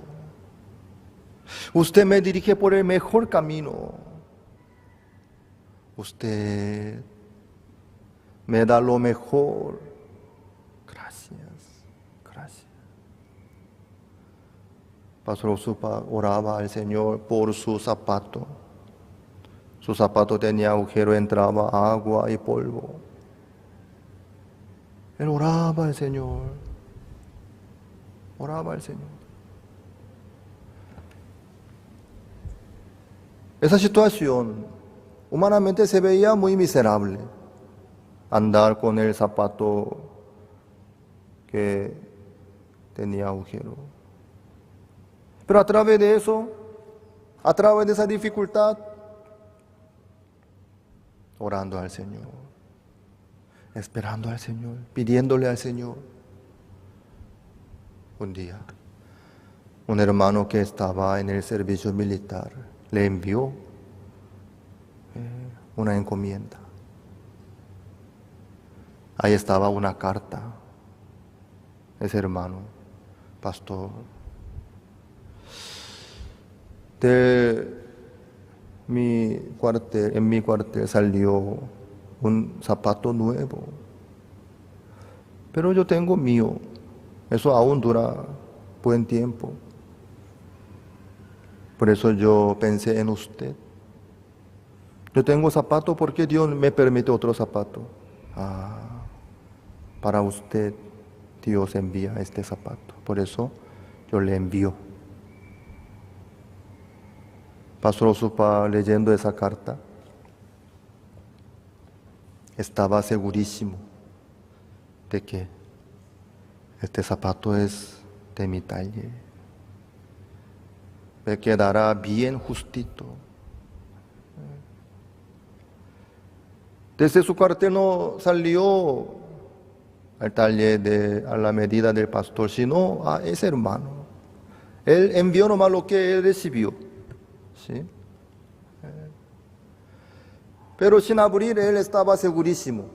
Usted me dirige por el mejor camino. Usted me da lo mejor. Gracias, gracias. Pastor Osupa oraba al Señor por su zapato. Su zapato tenía agujero, entraba agua y polvo. Él oraba al Señor. Oraba al Señor. Esa situación humanamente se veía muy miserable. Andar con el zapato que tenía agujero. Pero a través de eso, a través de esa dificultad, orando al Señor, esperando al Señor, pidiéndole al Señor. Un día, un hermano que estaba en el servicio militar le envió una encomienda. Ahí estaba una carta. Ese hermano, pastor, en mi cuartel salió un zapato nuevo, pero yo tengo mío, eso aún dura buen tiempo. Por eso yo pensé en usted. Yo tengo zapato porque Dios me permite otro zapato. Para usted Dios envía este zapato, por eso yo le envío. Pastor Osupa, leyendo esa carta, estaba segurísimo de que este zapato es de mi talla. Me quedará bien justito. Desde su cuartel no salió al talle a la medida del pastor, sino a ese hermano. Él envió nomás lo que él recibió. ¿Sí? Pero sin abrir, él estaba segurísimo,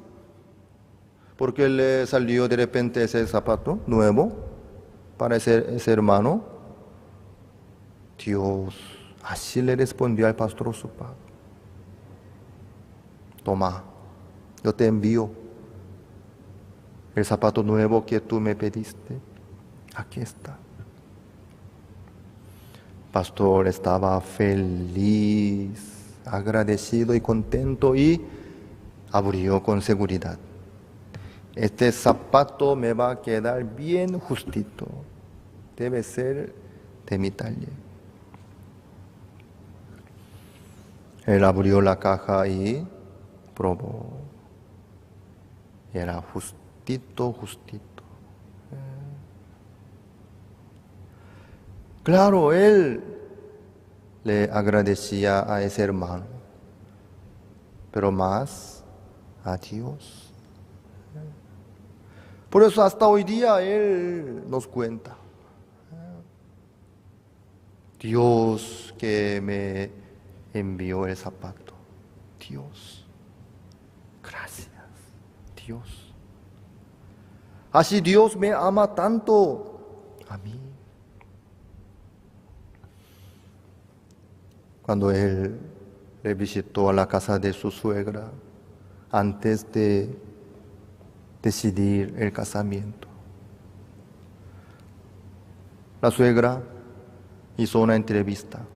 porque le salió de repente ese zapato nuevo para ese hermano. Dios así le respondió al pastor Osupa: toma, yo te envío el zapato nuevo que tú me pediste. Aquí está. Pastor estaba feliz, agradecido y contento, y abrió con seguridad. Este zapato me va a quedar bien justito. Debe ser de mi talla. Él abrió la caja y probó. Era justito, justito. Claro, él le agradecía a ese hermano, pero más a Dios. Por eso hasta hoy día él nos cuenta. Dios que me envió el zapato. Dios, gracias, Dios. Así Dios me ama tanto a mí. Cuando él le visitó a la casa de su suegra, antes de decidir el casamiento, la suegra hizo una entrevista.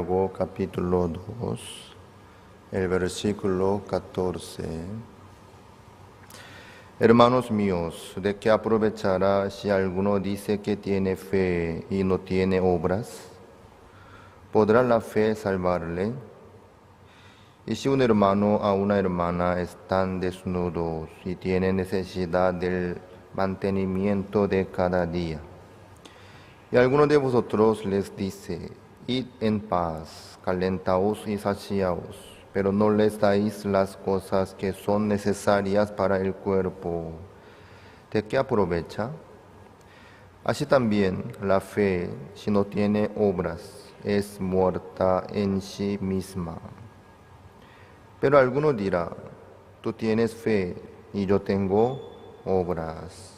Santiago capítulo 2, el versículo 14. Hermanos míos, ¿de qué aprovechará si alguno dice que tiene fe y no tiene obras? ¿Podrá la fe salvarle? Y si un hermano o una hermana están desnudos y tienen necesidad del mantenimiento de cada día, y alguno de vosotros les dice, id en paz, calentaos y saciaos, pero no les dais las cosas que son necesarias para el cuerpo, ¿de qué aprovecha? Así también la fe, si no tiene obras, es muerta en sí misma. Pero alguno dirá, tú tienes fe y yo tengo obras.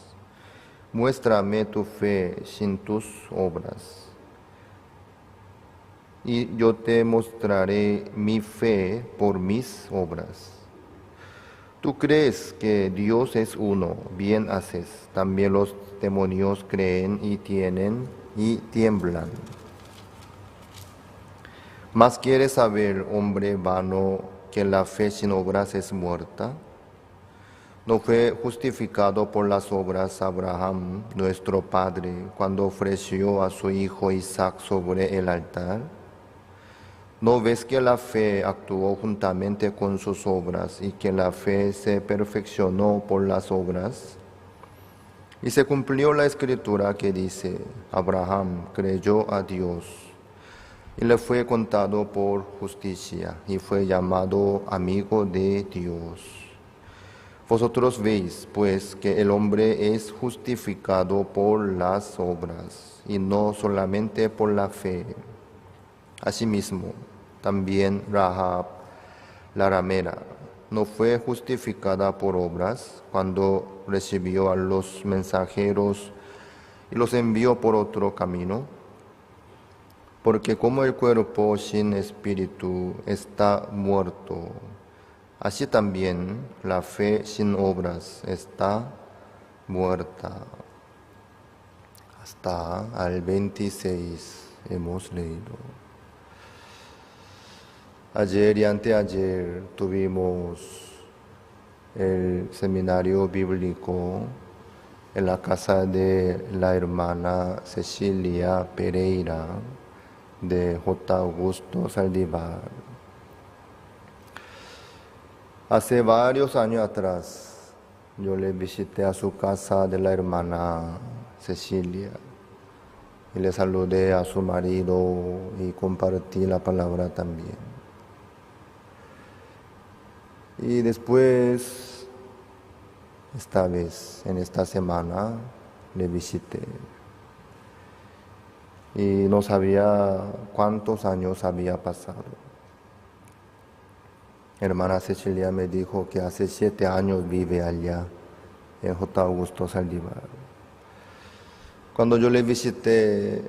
Muéstrame tu fe sin tus obras, y yo te mostraré mi fe por mis obras. Tú crees que Dios es uno, bien haces. También los demonios creen y tiemblan. Mas ¿quieres saber, hombre vano, que la fe sin obras es muerta? ¿No fue justificado por las obras Abraham, nuestro padre, cuando ofreció a su hijo Isaac sobre el altar? ¿No ves que la fe actuó juntamente con sus obras y que la fe se perfeccionó por las obras? Y se cumplió la escritura que dice, Abraham creyó a Dios y le fue contado por justicia y fue llamado amigo de Dios. Vosotros veis, pues, que el hombre es justificado por las obras y no solamente por la fe. Asimismo, también Rahab, la ramera, no fue justificada por obras cuando recibió a los mensajeros y los envió por otro camino, porque como el cuerpo sin espíritu está muerto, así también la fe sin obras está muerta. Hasta al 26 hemos leído. Ayer y anteayer tuvimos el seminario bíblico en la casa de la hermana Cecilia Pereira de J. Augusto Saldívar. Hace varios años atrás yo le visité a su casa de la hermana Cecilia y le saludé a su marido y compartí la palabra también. Y después, esta vez, en esta semana, le visité. Y no sabía cuántos años había pasado. Hermana Cecilia me dijo que hace 7 años vive allá, en J. Augusto Saldívar. Cuando yo le visité,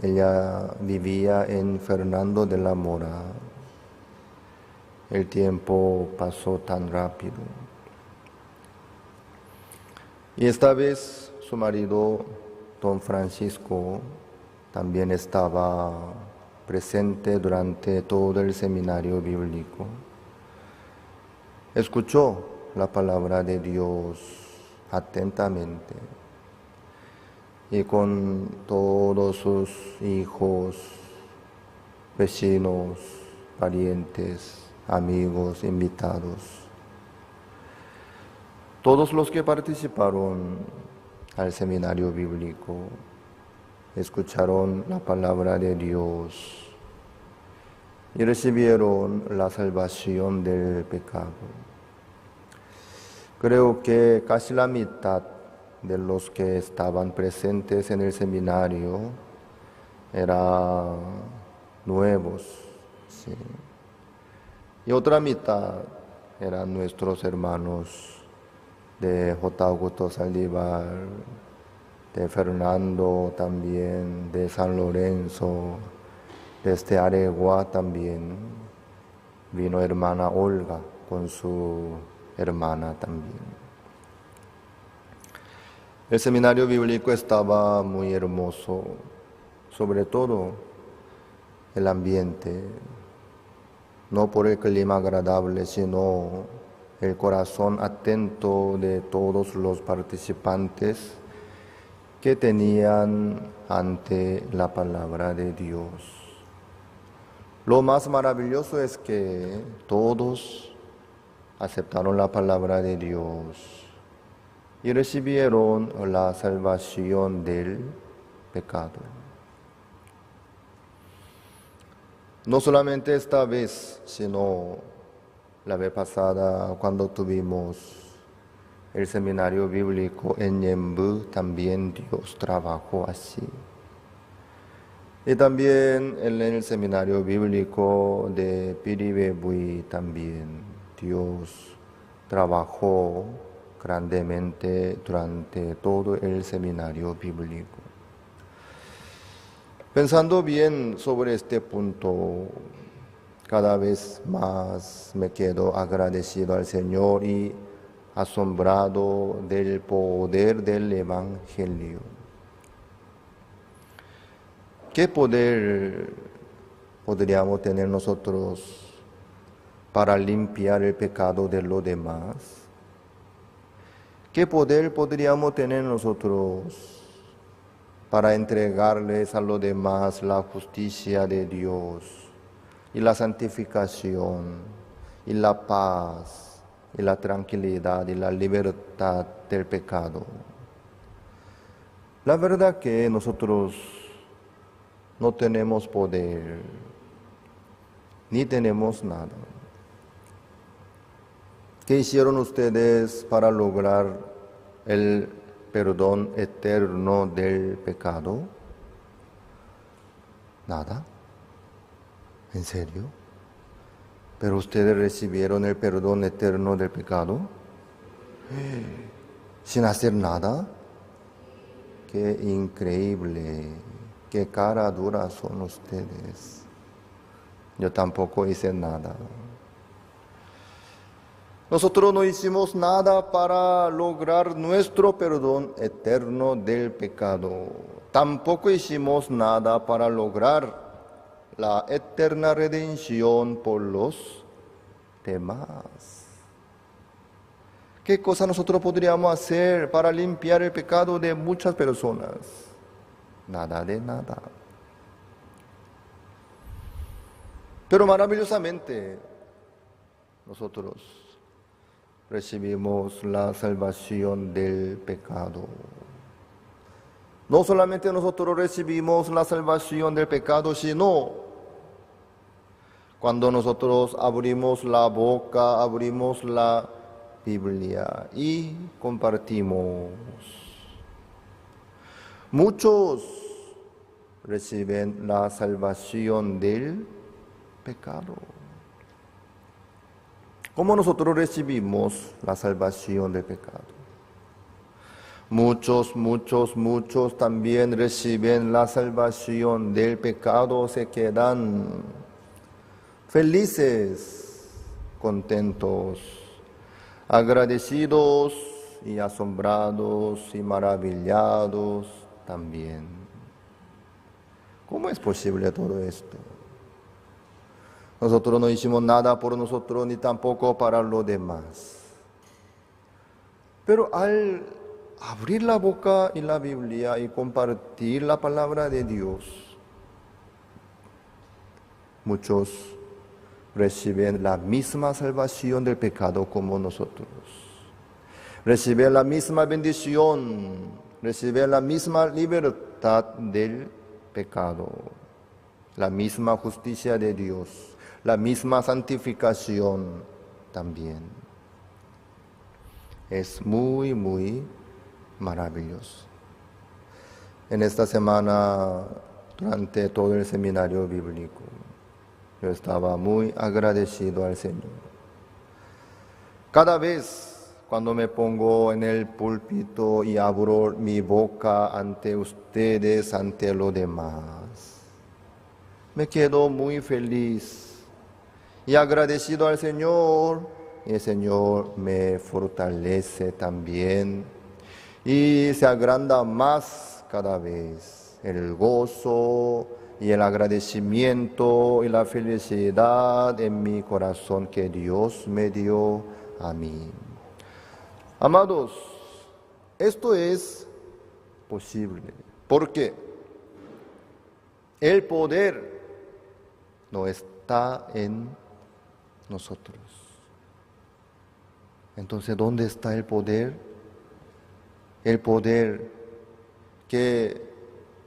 ella vivía en Fernando de la Mora. El tiempo pasó tan rápido. Y esta vez su marido, don Francisco, también estaba presente durante todo el seminario bíblico. Escuchó la palabra de Dios atentamente y con todos sus hijos, vecinos, parientes, amigos, invitados. Todos los que participaron al seminario bíblico escucharon la palabra de Dios y recibieron la salvación del pecado. Creo que casi la mitad de los que estaban presentes en el seminario eran nuevos, ¿sí? Y otra mitad eran nuestros hermanos de J. Augusto Saldívar, de Fernando también, de San Lorenzo, desde Aregua también. Vino hermana Olga con su hermana también. El seminario bíblico estaba muy hermoso, sobre todo el ambiente, no por el clima agradable, sino el corazón atento de todos los participantes que tenían ante la palabra de Dios. Lo más maravilloso es que todos aceptaron la palabra de Dios y recibieron la salvación del pecado. No solamente esta vez, sino la vez pasada cuando tuvimos el seminario bíblico en Ñemby, también Dios trabajó así. Y también en el seminario bíblico de Piribebuy también Dios trabajó grandemente durante todo el seminario bíblico. Pensando bien sobre este punto, cada vez más me quedo agradecido al Señor y asombrado del poder del Evangelio. ¿Qué poder podríamos tener nosotros para limpiar el pecado de los demás? ¿Qué poder podríamos tener nosotros para entregarles a los demás la justicia de Dios y la santificación y la paz y la tranquilidad y la libertad del pecado? La verdad que nosotros no tenemos poder, ni tenemos nada. ¿Qué hicieron ustedes para lograr el perdón eterno del pecado? Nada. ¿En serio? ¿Pero ustedes recibieron el perdón eterno del pecado sin hacer nada? ¡Qué increíble! ¡Qué cara dura son ustedes! Yo tampoco hice nada. Nosotros no hicimos nada para lograr nuestro perdón eterno del pecado. Tampoco hicimos nada para lograr la eterna redención por los demás. ¿Qué cosa nosotros podríamos hacer para limpiar el pecado de muchas personas? Nada de nada. Pero maravillosamente nosotros recibimos la salvación del pecado. No solamente nosotros recibimos la salvación del pecado, sino cuando nosotros abrimos la boca, abrimos la Biblia y compartimos. Muchos reciben la salvación del pecado. ¿Cómo nosotros recibimos la salvación del pecado? Muchos también reciben la salvación del pecado, se quedan felices, contentos, agradecidos y asombrados y maravillados también. ¿Cómo es posible todo esto? Nosotros no hicimos nada por nosotros ni tampoco para los demás. Pero al abrir la boca y la Biblia y compartir la palabra de Dios, muchos reciben la misma salvación del pecado como nosotros. Reciben la misma bendición, reciben la misma libertad del pecado, la misma justicia de Dios, la misma santificación también. Es muy maravilloso. En esta semana, durante todo el seminario bíblico, yo estaba muy agradecido al Señor. Cada vez cuando me pongo en el púlpito y abro mi boca ante ustedes, ante los demás, me quedo muy feliz y agradecido al Señor, y el Señor me fortalece también y se agranda más cada vez el gozo y el agradecimiento y la felicidad en mi corazón que Dios me dio a mí. Amados, esto es posible, porque el poder no está en nosotros. Entonces, ¿dónde está el poder? El poder que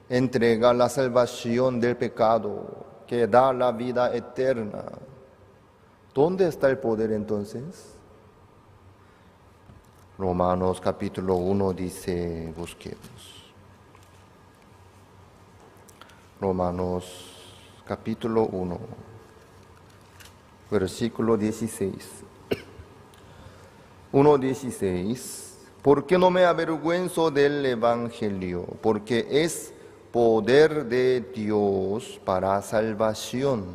entrega la salvación del pecado, que da la vida eterna. ¿Dónde está el poder entonces? Romanos capítulo 1 dice, busquemos. Romanos capítulo 1, versículo 16. 1:16, ¿por qué no me avergüenzo del Evangelio? Porque es poder de Dios para salvación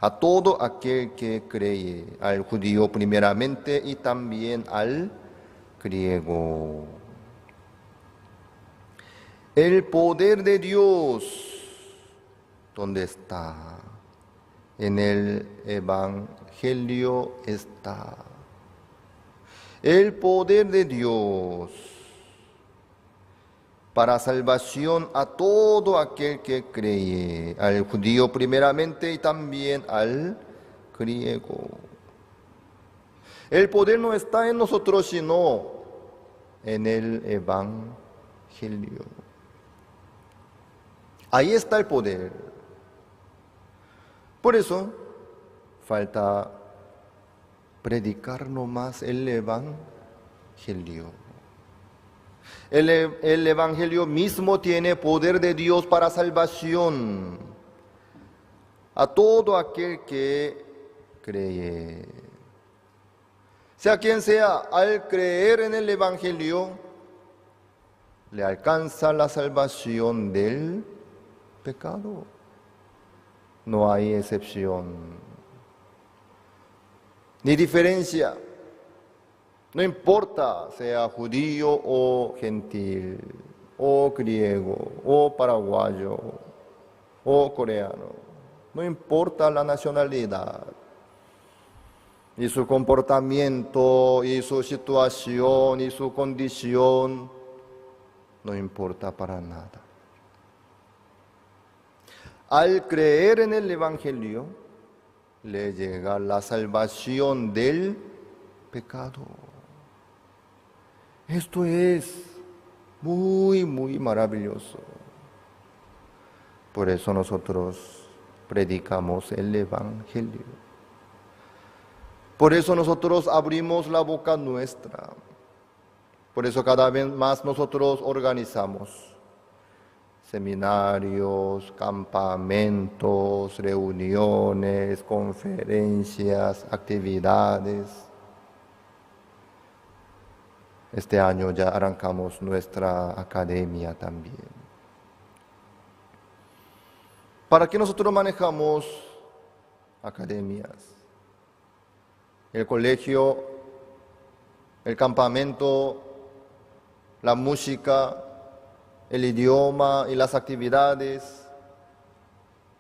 a todo aquel que cree, al judío primeramente y también al griego. El poder de Dios, ¿dónde está? En el Evangelio está. El poder de Dios para salvación a todo aquel que cree, al judío primeramente y también al griego. El poder no está en nosotros, sino en el Evangelio. Ahí está el poder. Por eso falta predicar nomás el Evangelio. El Evangelio mismo tiene poder de Dios para salvación a todo aquel que cree. Sea quien sea, al creer en el Evangelio, le alcanza la salvación del pecado. No hay excepción ni diferencia. No importa sea judío o gentil, o griego, o paraguayo, o coreano. No importa la nacionalidad, y su comportamiento, y su situación, y su condición, no importa para nada. Al creer en el Evangelio, le llega la salvación del pecado. Esto es muy, muy maravilloso. Por eso nosotros predicamos el Evangelio. Por eso nosotros abrimos la boca nuestra. Por eso cada vez más nosotros organizamos seminarios, campamentos, reuniones, conferencias, actividades. Este año ya arrancamos nuestra academia también. ¿Para qué nosotros manejamos academias? El colegio, el campamento, la música, el idioma y las actividades.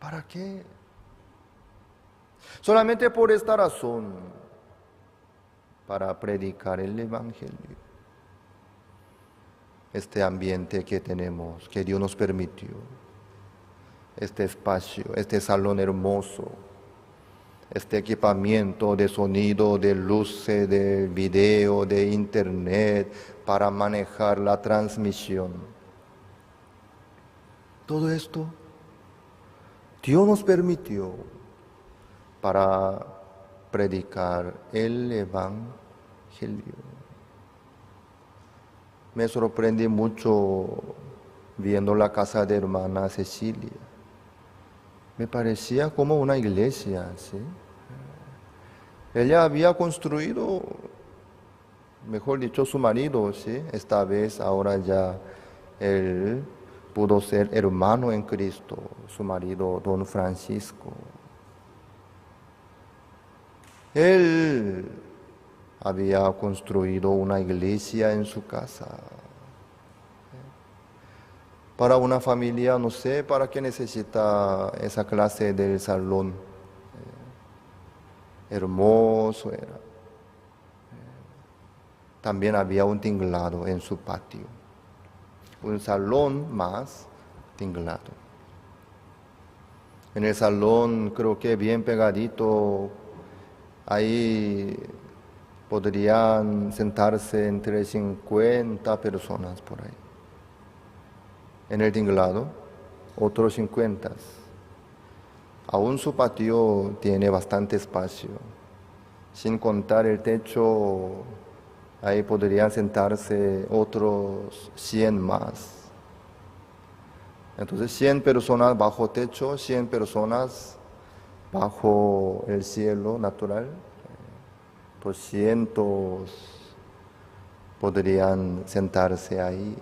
¿Para qué? Solamente por esta razón, para predicar el Evangelio. Este ambiente que tenemos, que Dios nos permitió, este espacio, este salón hermoso, este equipamiento de sonido, de luces, de video, de internet, para manejar la transmisión. Todo esto Dios nos permitió para predicar el Evangelio. Me sorprendí mucho viendo la casa de hermana Cecilia. Me parecía como una iglesia, ¿sí? Ella había construido, mejor dicho, su marido, ¿sí? Esta vez, ahora ya él pudo ser hermano en Cristo, su marido, don Francisco. Él había construido una iglesia en su casa. Para una familia, no sé para qué necesita esa clase del salón. Hermoso era. También había un tinglado en su patio. Un salón más tinglado. En el salón, creo que bien pegadito, ahí podrían sentarse entre 50 personas por ahí. En el tinglado, otros 50. Aún su patio tiene bastante espacio. Sin contar el techo, ahí podrían sentarse otros 100 más. Entonces 100 personas bajo techo, 100 personas bajo el cielo natural. 200 podrían sentarse ahí.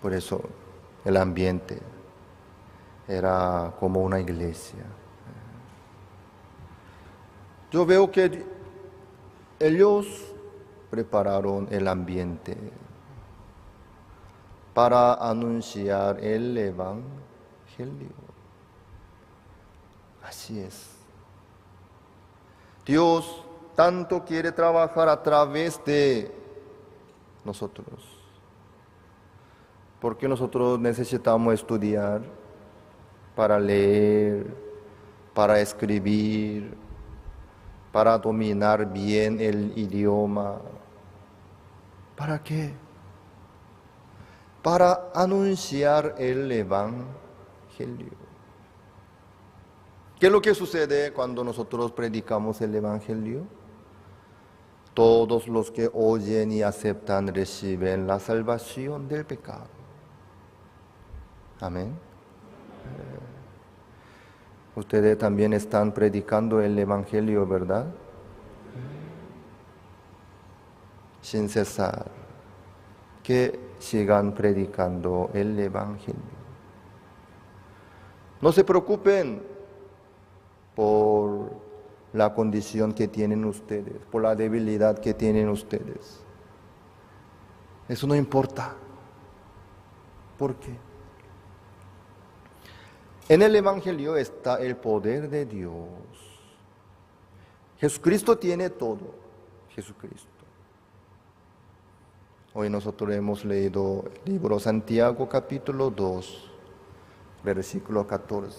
Por eso el ambiente era como una iglesia. Yo veo que ellos prepararon el ambiente para anunciar el Evangelio. Así es. Dios tanto quiere trabajar a través de nosotros. Porque nosotros necesitamos estudiar para leer, para escribir, para dominar bien el idioma. ¿Para qué? Para anunciar el Evangelio. ¿Qué es lo que sucede cuando nosotros predicamos el Evangelio? Todos los que oyen y aceptan reciben la salvación del pecado. Amén. Ustedes también están predicando el Evangelio, ¿verdad? Sin cesar. Que sigan predicando el Evangelio. No se preocupen por la condición que tienen ustedes, por la debilidad que tienen ustedes. Eso no importa. ¿Por qué? En el Evangelio está el poder de Dios. Jesucristo tiene todo. Jesucristo. Hoy nosotros hemos leído el libro Santiago capítulo 2, versículo 14.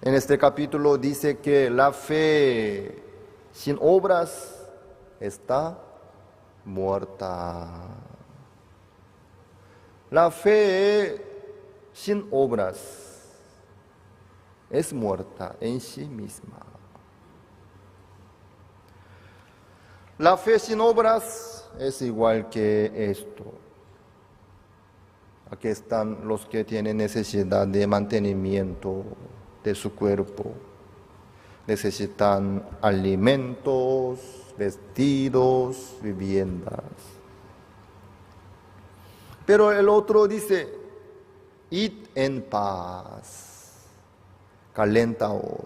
En este capítulo dice que la fe sin obras está muerta. La fe sin obras es muerta en sí misma. La fe sin obras es igual que esto. Aquí están los que tienen necesidad de mantenimiento de su cuerpo. Necesitan alimentos, vestidos, viviendas. Pero el otro dice, id en paz, calentaos,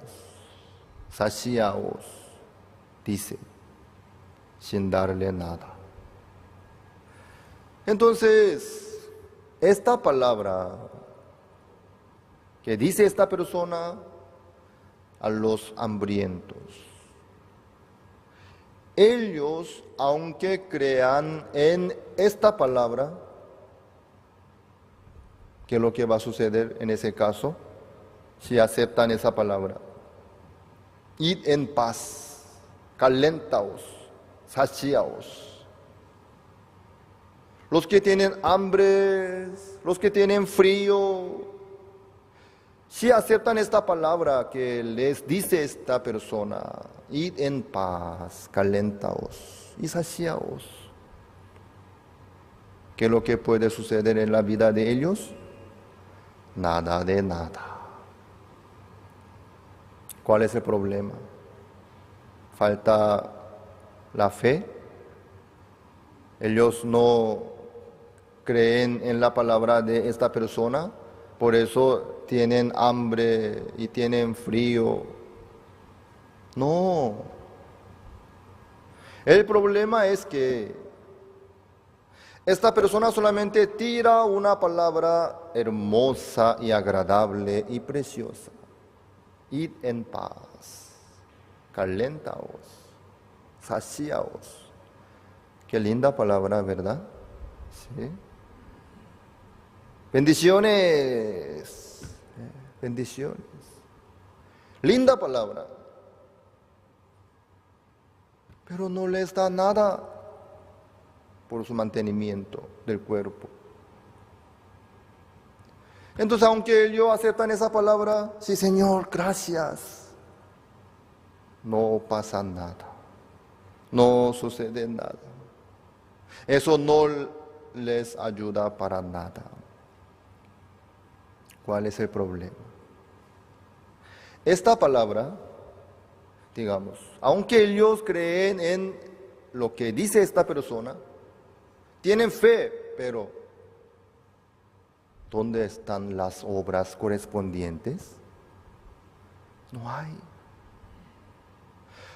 saciaos, dice, sin darle nada. Entonces, esta palabra que dice esta persona a los hambrientos, ellos, aunque crean en esta palabra, ¿qué es lo que va a suceder en ese caso? Si aceptan esa palabra. Id en paz, calentaos, saciaos. Los que tienen hambre, los que tienen frío, si aceptan esta palabra que les dice esta persona, id en paz, calentaos y saciaos. ¿Qué es lo que puede suceder en la vida de ellos? Nada de nada. ¿Cuál es el problema? ¿Falta la fe? Ellos no creen en la palabra de esta persona, por eso tienen hambre y tienen frío. No. El problema es que esta persona solamente tira una palabra hermosa y agradable y preciosa. Id en paz, calentaos, saciaos. Qué linda palabra, ¿verdad? Sí. Bendiciones, bendiciones. Linda palabra. Pero no les da nada por su mantenimiento del cuerpo. Entonces, aunque ellos aceptan esa palabra, sí, Señor, gracias, no pasa nada, no sucede nada. Eso no les ayuda para nada. ¿Cuál es el problema? Esta palabra, digamos, aunque ellos creen en lo que dice esta persona, tienen fe, pero ¿dónde están las obras correspondientes? No hay.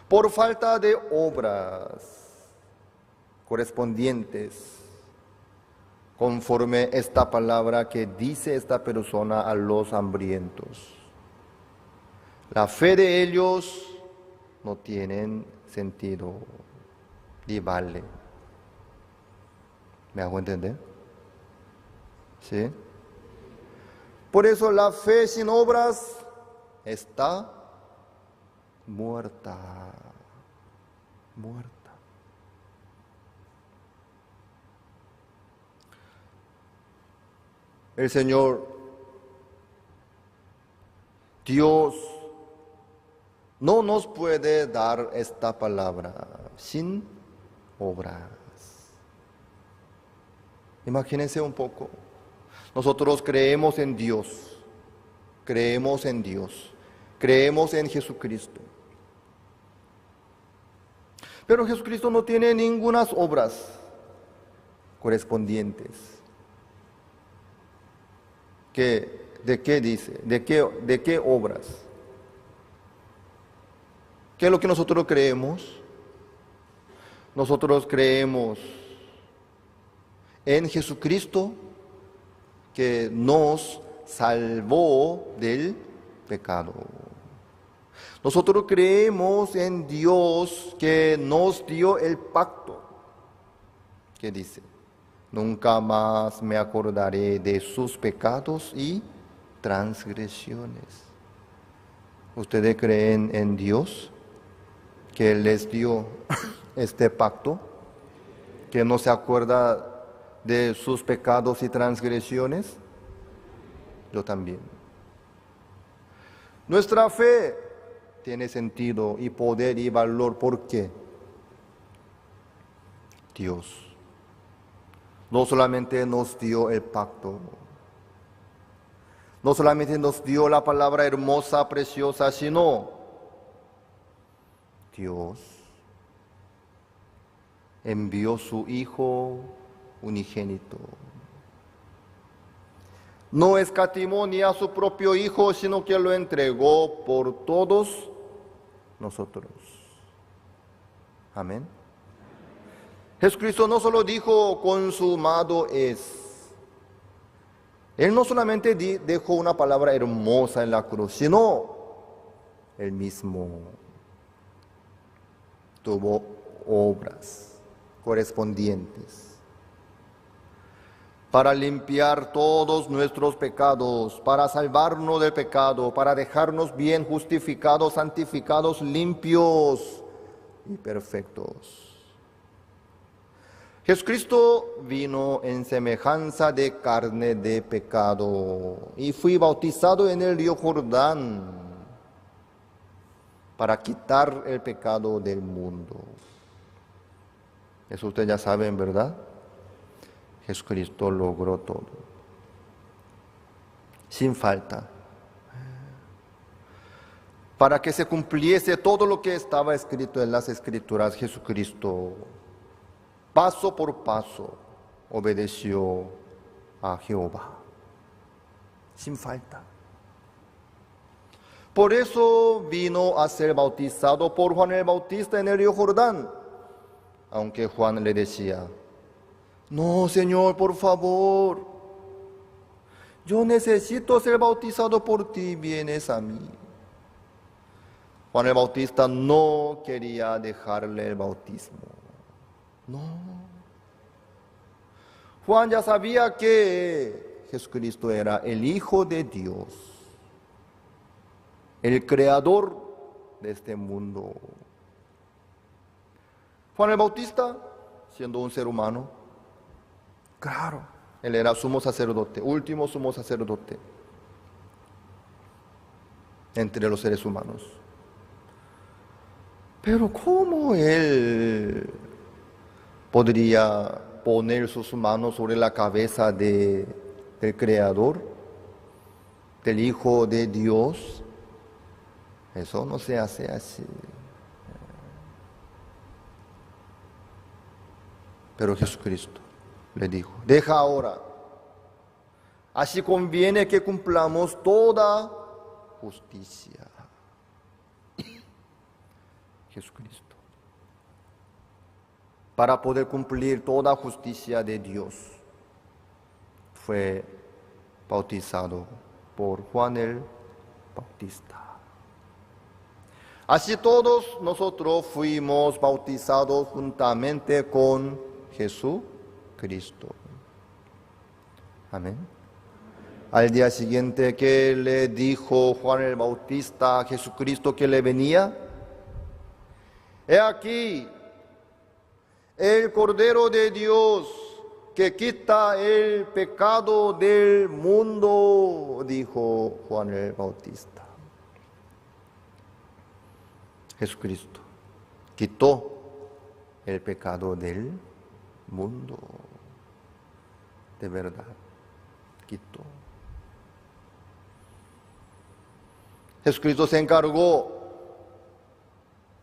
Por falta de obras correspondientes, conforme esta palabra que dice esta persona a los hambrientos, la fe de ellos no tiene sentido ni vale. ¿Me hago entender? ¿Sí? Por eso la fe sin obras está muerta. Muerta. El Señor, Dios, no nos puede dar esta palabra sin obras. Imagínense un poco. Nosotros creemos en Dios, creemos en Dios, creemos en Jesucristo. Pero Jesucristo no tiene ninguna obras correspondientes. ¿De qué dice? ¿De qué obras? ¿Qué es lo que nosotros creemos? Nosotros creemos en Jesucristo que nos salvó del pecado. Nosotros creemos en Dios que nos dio el pacto, que dice, nunca más me acordaré de sus pecados y transgresiones. ¿Ustedes creen en Dios que Él les dio este pacto, que no se acuerda de sus pecados y transgresiones? Yo también. Nuestra fe tiene sentido y poder y valor. ¿Por qué? Dios no solamente nos dio el pacto, no solamente nos dio la palabra hermosa, preciosa, sino Dios envió su Hijo unigénito. No escatimó ni a su propio Hijo, sino que lo entregó por todos nosotros. Amén. Jesucristo no solo dijo, consumado es. Él no solamente dejó una palabra hermosa en la cruz, sino Él mismo tuvo obras correspondientes para limpiar todos nuestros pecados, para salvarnos del pecado, para dejarnos bien justificados, santificados, limpios y perfectos. Jesucristo vino en semejanza de carne de pecado y fue bautizado en el río Jordán para quitar el pecado del mundo. Eso ustedes ya saben, ¿verdad? Jesucristo logró todo, sin falta, para que se cumpliese todo lo que estaba escrito en las Escrituras. Jesucristo, paso por paso, obedeció a Jehová, sin falta. Por eso vino a ser bautizado por Juan el Bautista en el río Jordán, aunque Juan le decía, No, Señor, por favor. Yo necesito ser bautizado por ti, vienes a mí. Juan el Bautista no quería dejarle el bautismo. No. Juan ya sabía que Jesucristo era el Hijo de Dios, el creador de este mundo. Juan el Bautista, siendo un ser humano, claro, él era sumo sacerdote, último sumo sacerdote entre los seres humanos. Pero ¿cómo él podría poner sus manos sobre la cabeza del Creador, del Hijo de Dios? Eso no se hace así. Pero Jesucristo le dijo, deja ahora, así conviene que cumplamos toda justicia. Jesucristo, para poder cumplir toda justicia de Dios, fue bautizado por Juan el Bautista. Así todos nosotros fuimos bautizados juntamente con Jesucristo. Amén. Al día siguiente, ¿qué le dijo Juan el Bautista a Jesucristo que le venía? He aquí el Cordero de Dios que quita el pecado del mundo, dijo Juan el Bautista. Jesucristo quitó el pecado del mundo. De verdad, quitó. Jesucristo se encargó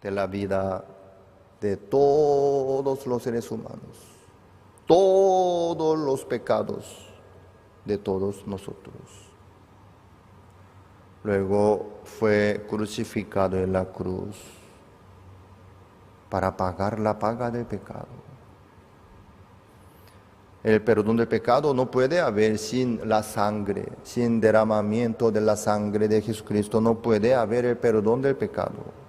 de la vida de todos los seres humanos, todos los pecados de todos nosotros. Luego fue crucificado en la cruz para pagar la paga del pecado. El perdón del pecado no puede haber sin la sangre, sin derramamiento de la sangre de Jesucristo, no puede haber el perdón del pecado.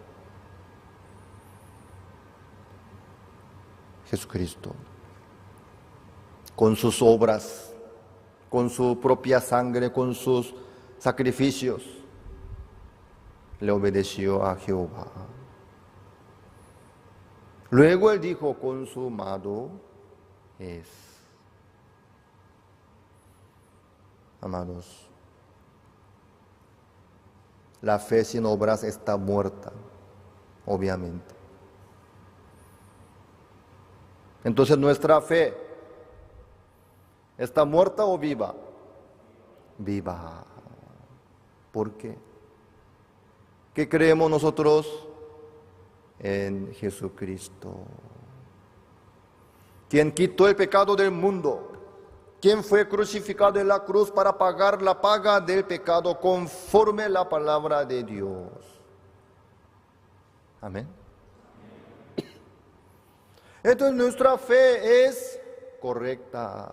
Jesucristo, con sus obras, con su propia sangre, con sus sacrificios, le obedeció a Jehová. Luego él dijo, consumado es. Amados, la fe sin obras está muerta, obviamente. Entonces, ¿nuestra fe está muerta o viva? Viva. ¿Por qué? ¿Qué creemos nosotros? En Jesucristo, quien quitó el pecado del mundo, quien fue crucificado en la cruz para pagar la paga del pecado conforme la palabra de Dios. Amén. Entonces nuestra fe es correcta,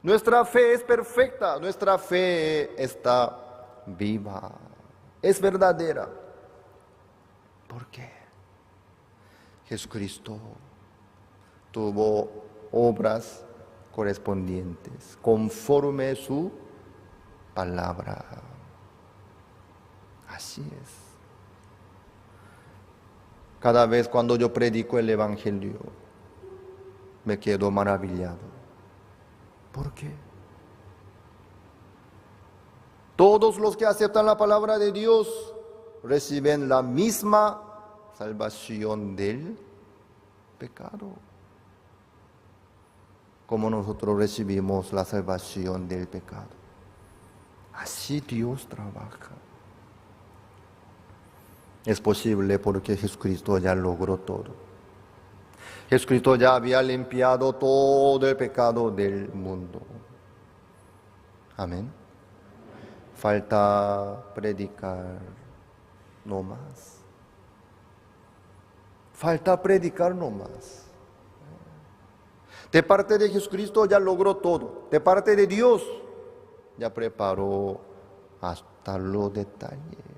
nuestra fe es perfecta, nuestra fe está viva, es verdadera. ¿Por qué? Jesucristo tuvo obras correspondientes conforme su palabra. Así es. Cada vez cuando yo predico el Evangelio, me quedo maravillado. ¿Por qué? Todos los que aceptan la palabra de Dios reciben la misma salvación del pecado, como nosotros recibimos la salvación del pecado. Así Dios trabaja. Es posible porque Jesucristo ya logró todo. Jesucristo ya había limpiado todo el pecado del mundo. Amén. Falta predicar no más. Falta predicar no más. De parte de Jesucristo ya logró todo. De parte de Dios ya preparó hasta los detalles.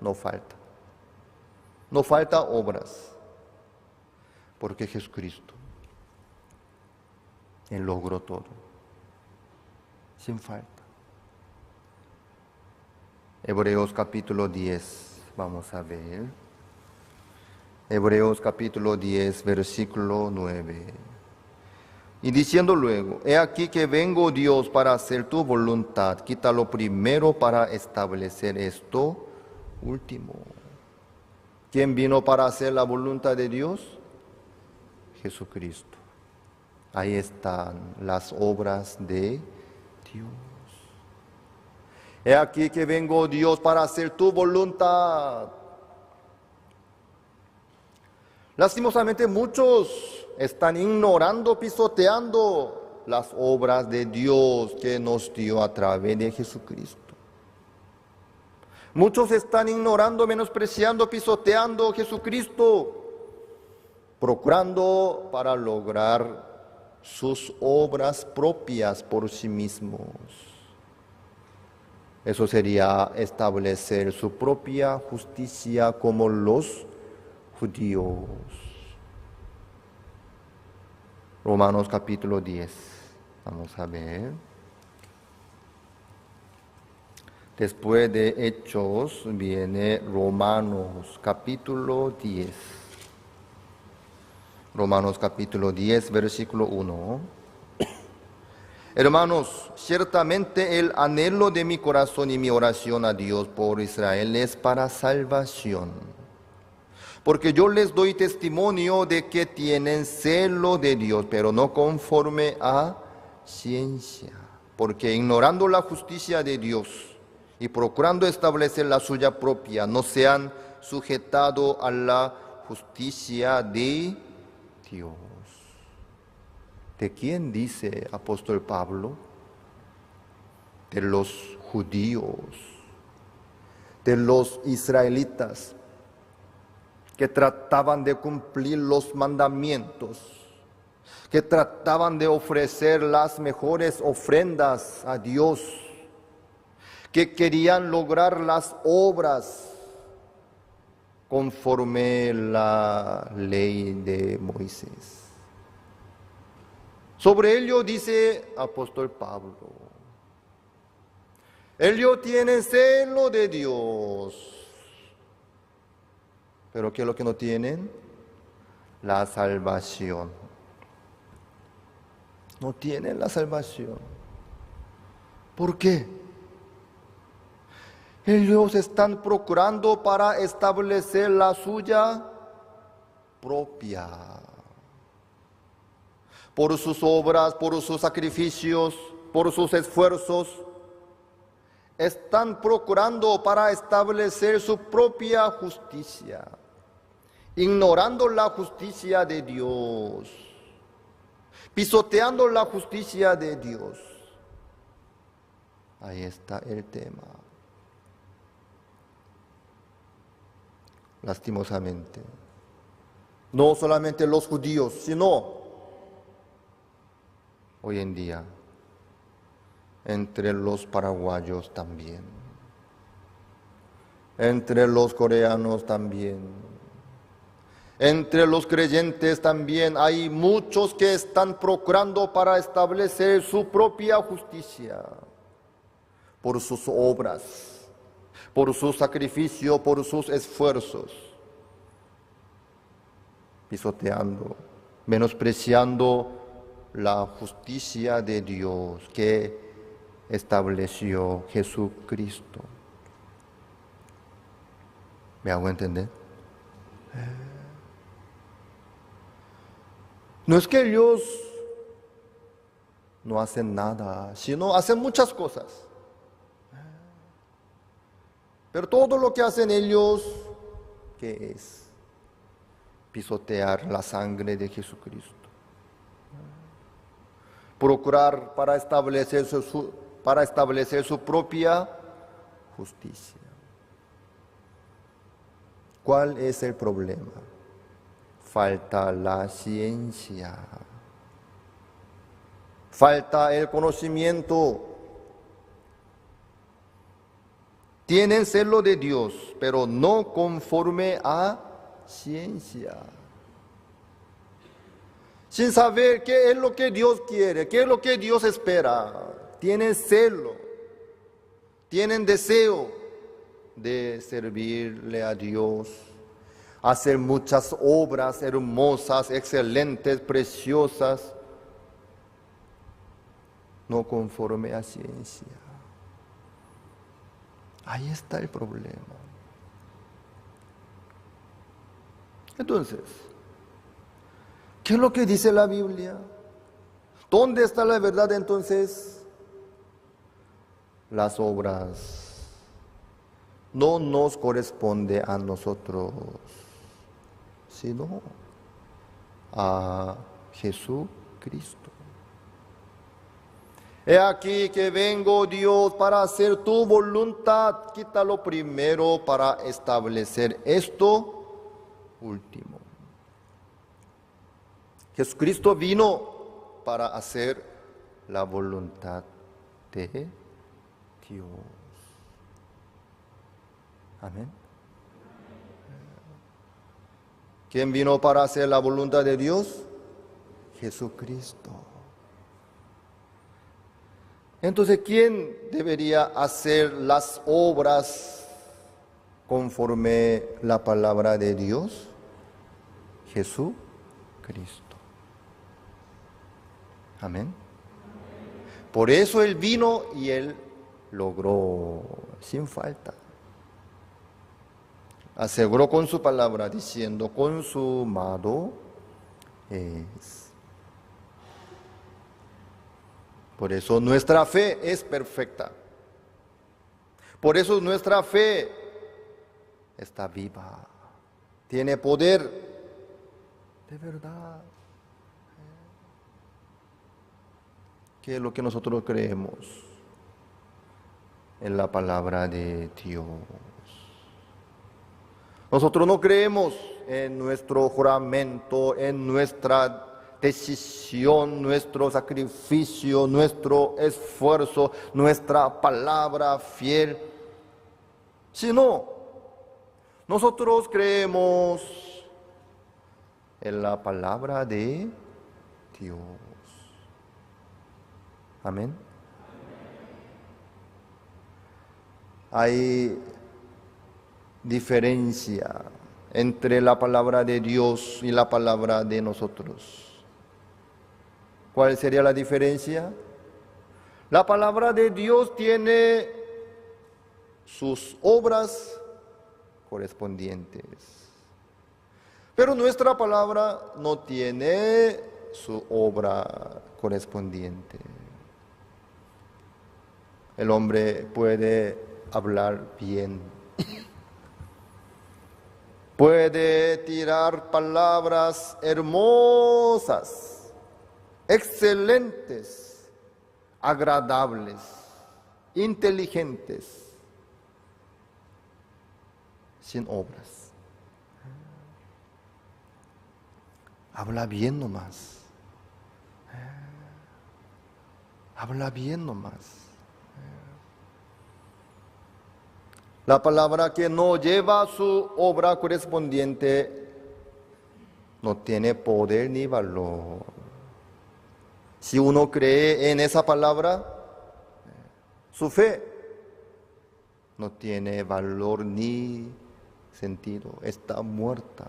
No falta. No falta obras, porque Jesucristo, Él logró todo, sin falta. Hebreos capítulo 10, vamos a ver. Hebreos capítulo 10, versículo 9. Y diciendo luego, he aquí que vengo, Dios, para hacer tu voluntad, quita lo primero para establecer esto último. ¿Quién vino para hacer la voluntad de Dios? Jesucristo. Ahí están las obras de Dios. He aquí que vengo, Dios, para hacer tu voluntad. Lastimosamente muchos están ignorando, pisoteando las obras de Dios que nos dio a través de Jesucristo. Muchos están ignorando, menospreciando, pisoteando a Jesucristo, procurando para lograr sus obras propias por sí mismos. Eso sería establecer su propia justicia como los judíos. Romanos capítulo 10. Vamos a ver. Después de Hechos viene Romanos capítulo 10. Romanos capítulo 10, versículo 1. Hermanos, ciertamente el anhelo de mi corazón y mi oración a Dios por Israel es para salvación. Porque yo les doy testimonio de que tienen celo de Dios, pero no conforme a ciencia. Porque ignorando la justicia de Dios y procurando establecer la suya propia, no se han sujetado a la justicia de Dios. ¿De quién dice apóstol Pablo? De los judíos, de los israelitas, que trataban de cumplir los mandamientos, que trataban de ofrecer las mejores ofrendas a Dios, que querían lograr las obras conforme la ley de Moisés. Sobre ello dice apóstol Pablo, ellos tienen celo de Dios, pero ¿qué es lo que no tienen? La salvación. No tienen la salvación. ¿Por qué? Ellos están procurando para establecer la suya propia. Por sus obras, por sus sacrificios, por sus esfuerzos, están procurando para establecer su propia justicia, ignorando la justicia de Dios, pisoteando la justicia de Dios. Ahí está el tema. Lastimosamente, no solamente los judíos, sino hoy en día entre los paraguayos también, entre los coreanos también, entre los creyentes también hay muchos que están procurando para establecer su propia justicia por sus obras, por su sacrificio, por sus esfuerzos, pisoteando, menospreciando la justicia de Dios que estableció Jesucristo. ¿Me hago entender? No es que ellos no hacen nada, sino hacen muchas cosas. Pero todo lo que hacen ellos, ¿qué es? pisotear la sangre de Jesucristo. Procurar para establecer su propia justicia. ¿Cuál es el problema? Falta la ciencia. Falta el conocimiento. Tienen celo de Dios, pero no conforme a ciencia. Sin saber qué es lo que Dios quiere, qué es lo que Dios espera. Tienen celo, tienen deseo de servirle a Dios, hacer muchas obras hermosas, excelentes, preciosas, no conforme a ciencia. Ahí está el problema. Entonces, ¿qué es lo que dice la Biblia? ¿Dónde está la verdad entonces? Las obras no nos corresponde a nosotros, sino a Jesucristo. He aquí que vengo, Dios, para hacer tu voluntad. Quítalo primero para establecer esto último. Jesucristo vino para hacer la voluntad de Dios. Amén. ¿Quién vino para hacer la voluntad de Dios? Jesucristo. Entonces, ¿quién debería hacer las obras conforme la palabra de Dios? Jesucristo. Amén. Por eso Él vino y Él logró sin falta. Aseguró con su palabra diciendo, consumado es. Por eso nuestra fe es perfecta. Por eso nuestra fe está viva. Tiene poder de verdad. ¿Qué es lo que nosotros creemos? En la palabra de Dios. Nosotros no creemos en nuestro juramento, en nuestra decisión, nuestro sacrificio, nuestro esfuerzo, nuestra palabra fiel, sino nosotros creemos en la palabra de Dios. Amén. Hay diferencia entre la palabra de Dios y la palabra de nosotros. ¿Cuál sería la diferencia? La palabra de Dios tiene sus obras correspondientes, pero nuestra palabra no tiene su obra correspondiente. El hombre puede hablar bien, puede tirar palabras hermosas, excelentes, agradables, inteligentes, sin obras. Habla bien nomás. Habla bien nomás. La palabra que no lleva su obra correspondiente no tiene poder ni valor. Si uno cree en esa palabra, su fe no tiene valor ni sentido, está muerta.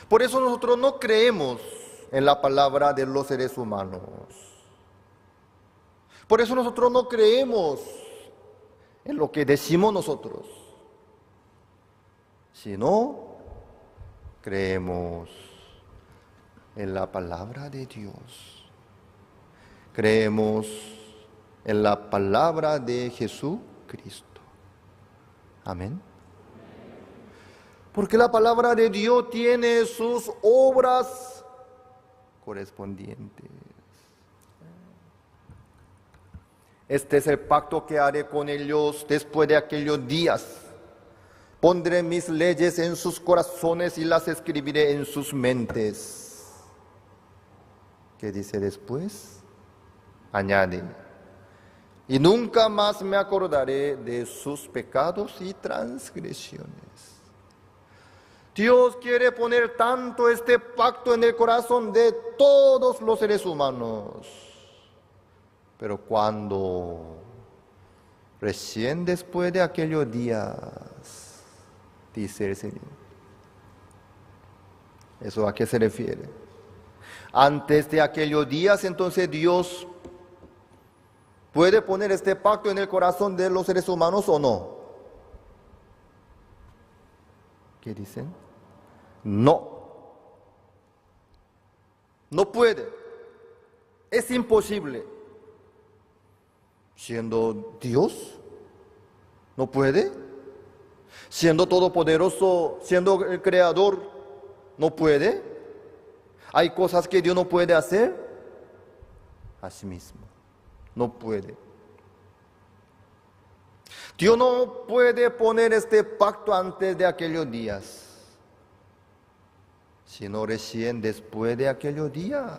Por eso nosotros no creemos en la palabra de los seres humanos. Por eso nosotros no creemos en lo que decimos nosotros, sino creemos en la palabra de Dios. Creemos en la palabra de Jesucristo. Amén. Porque la palabra de Dios tiene sus obras correspondientes. Este es el pacto que haré con ellos después de aquellos días. Pondré mis leyes en sus corazones y las escribiré en sus mentes. ¿Qué dice después? Añade: y nunca más me acordaré de sus pecados y transgresiones. Dios quiere poner tanto este pacto en el corazón de todos los seres humanos. Pero cuando recién después de aquellos días, dice el Señor. ¿Eso a qué se refiere? Antes de aquellos días, entonces Dios puede poner este pacto en el corazón de los seres humanos o no. ¿Qué dicen? No. No puede. Es imposible. Siendo Dios, no puede. Siendo todopoderoso, siendo el creador, no puede. Hay cosas que Dios no puede hacer. Así mismo, no puede. Dios no puede poner este pacto antes de aquellos días, sino recién después de aquellos días.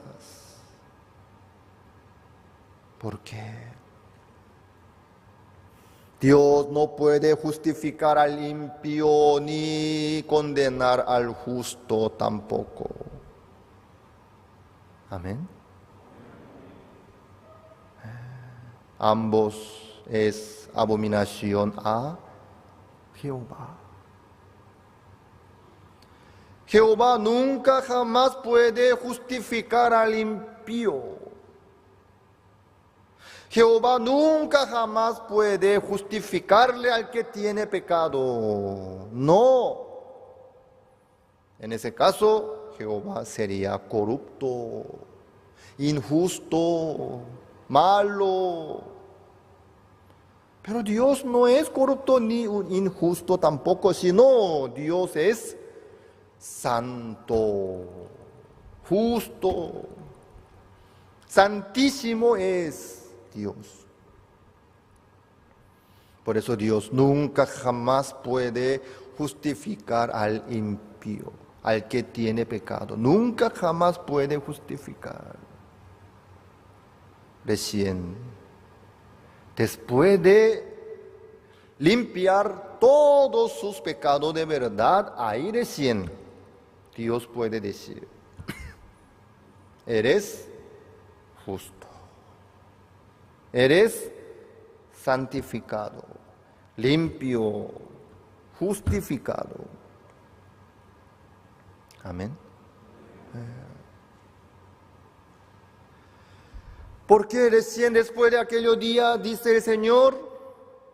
¿Por qué? Dios no puede justificar al impío ni condenar al justo tampoco. Amén. Ambos es abominación a Jehová. Jehová nunca jamás puede justificar al impío. Jehová nunca jamás puede justificarle al que tiene pecado. No. En ese caso, Jehová sería corrupto, injusto, malo. Pero Dios no es corrupto ni injusto tampoco, sino Dios es santo, justo, santísimo es Dios. Por eso Dios nunca jamás puede justificar al impío, al que tiene pecado. Nunca jamás puede justificar. Recién, después de limpiar todos sus pecados de verdad, ahí recién Dios puede decir: eres justo. Eres santificado, limpio, justificado. Amén. Porque recién después de aquellos días, dice el Señor,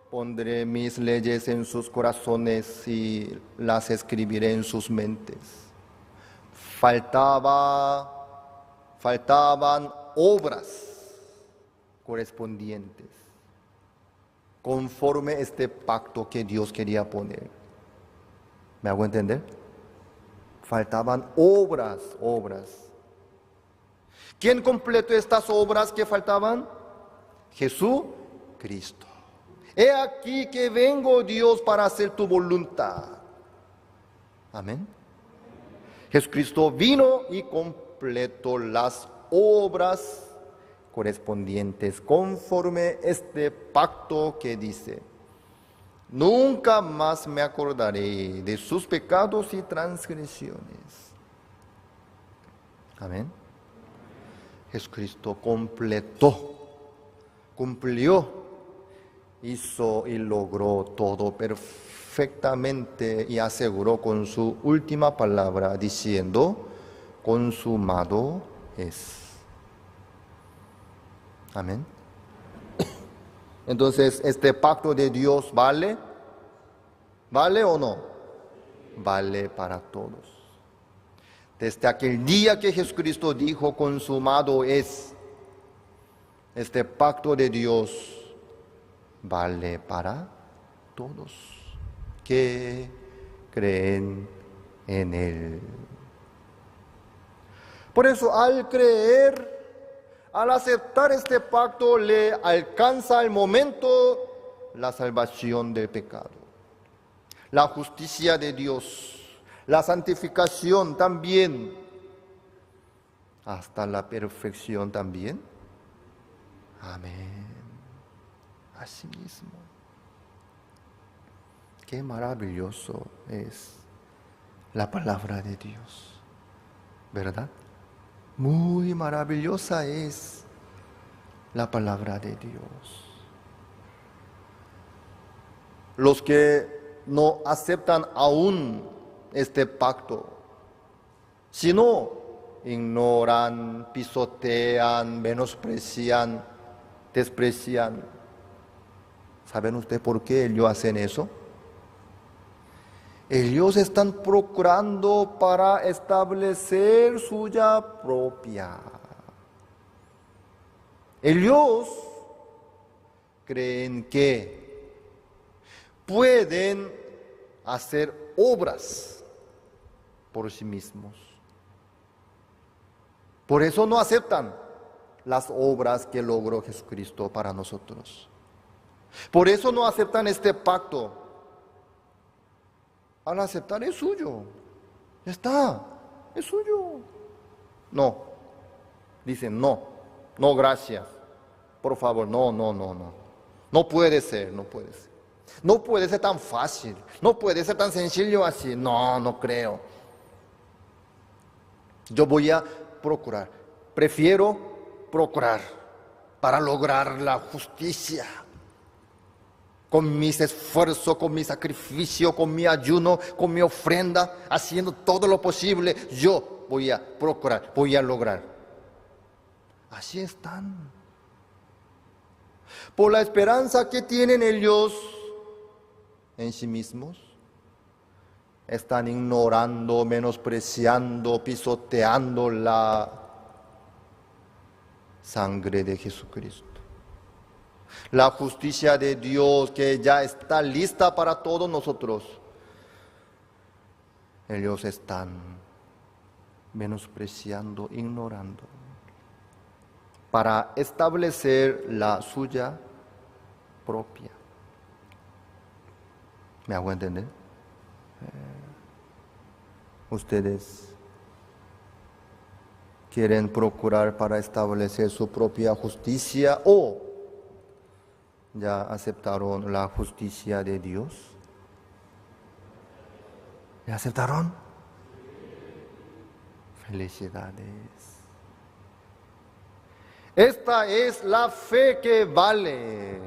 pondré mis leyes en sus corazones y las escribiré en sus mentes. Faltaban obras correspondientes, conforme este pacto que Dios quería poner. ¿Me hago entender? Faltaban obras. ¿Quién completó estas obras que faltaban? Jesucristo. He aquí que vengo, Dios, para hacer tu voluntad. Amén. Jesucristo vino y completó las obras correspondientes conforme este pacto que dice: nunca más me acordaré de sus pecados y transgresiones. Amén. Jesucristo cumplió, hizo y logró todo perfectamente y aseguró con su última palabra diciendo: consumado es. Amén. Entonces, ¿este pacto de Dios vale? ¿Vale o no? Vale para todos. Desde aquel día que Jesucristo dijo consumado es, este pacto de Dios vale para todos. Qué creen en Él. Por eso, al creer, al aceptar este pacto, le alcanza el momento la salvación del pecado, la justicia de Dios, la santificación también, hasta la perfección también. Amén. Así mismo. Qué maravilloso es la palabra de Dios, ¿verdad? Muy maravillosa es la palabra de Dios. Los que no aceptan aún este pacto, sino ignoran, pisotean, menosprecian, desprecian. ¿Saben ustedes por qué ellos hacen eso? Ellos están procurando para establecer suya propia. Ellos creen que pueden hacer obras por sí mismos. Por eso no aceptan las obras que logró Jesucristo para nosotros. Por eso no aceptan este pacto. Al aceptar es suyo. Ya está, es suyo. No. Dicen no, no gracias. Por favor, no. No puede ser, no puede ser. No puede ser tan fácil, no puede ser tan sencillo así. No creo. Yo voy a procurar, prefiero procurar para lograr la justicia. Con mis esfuerzos, con mi sacrificio, con mi ayuno, con mi ofrenda, haciendo todo lo posible, yo voy a procurar, voy a lograr. Así están. Por la esperanza que tienen ellos en sí mismos, están ignorando, menospreciando, pisoteando la sangre de Jesucristo. La justicia de Dios que ya está lista para todos nosotros. Ellos están menospreciando, ignorando, para establecer la suya propia. ¿Me hago entender? Ustedes quieren procurar para establecer su propia justicia o ya aceptaron la justicia de Dios. ¿Ya aceptaron? Felicidades. Esta es la fe que vale.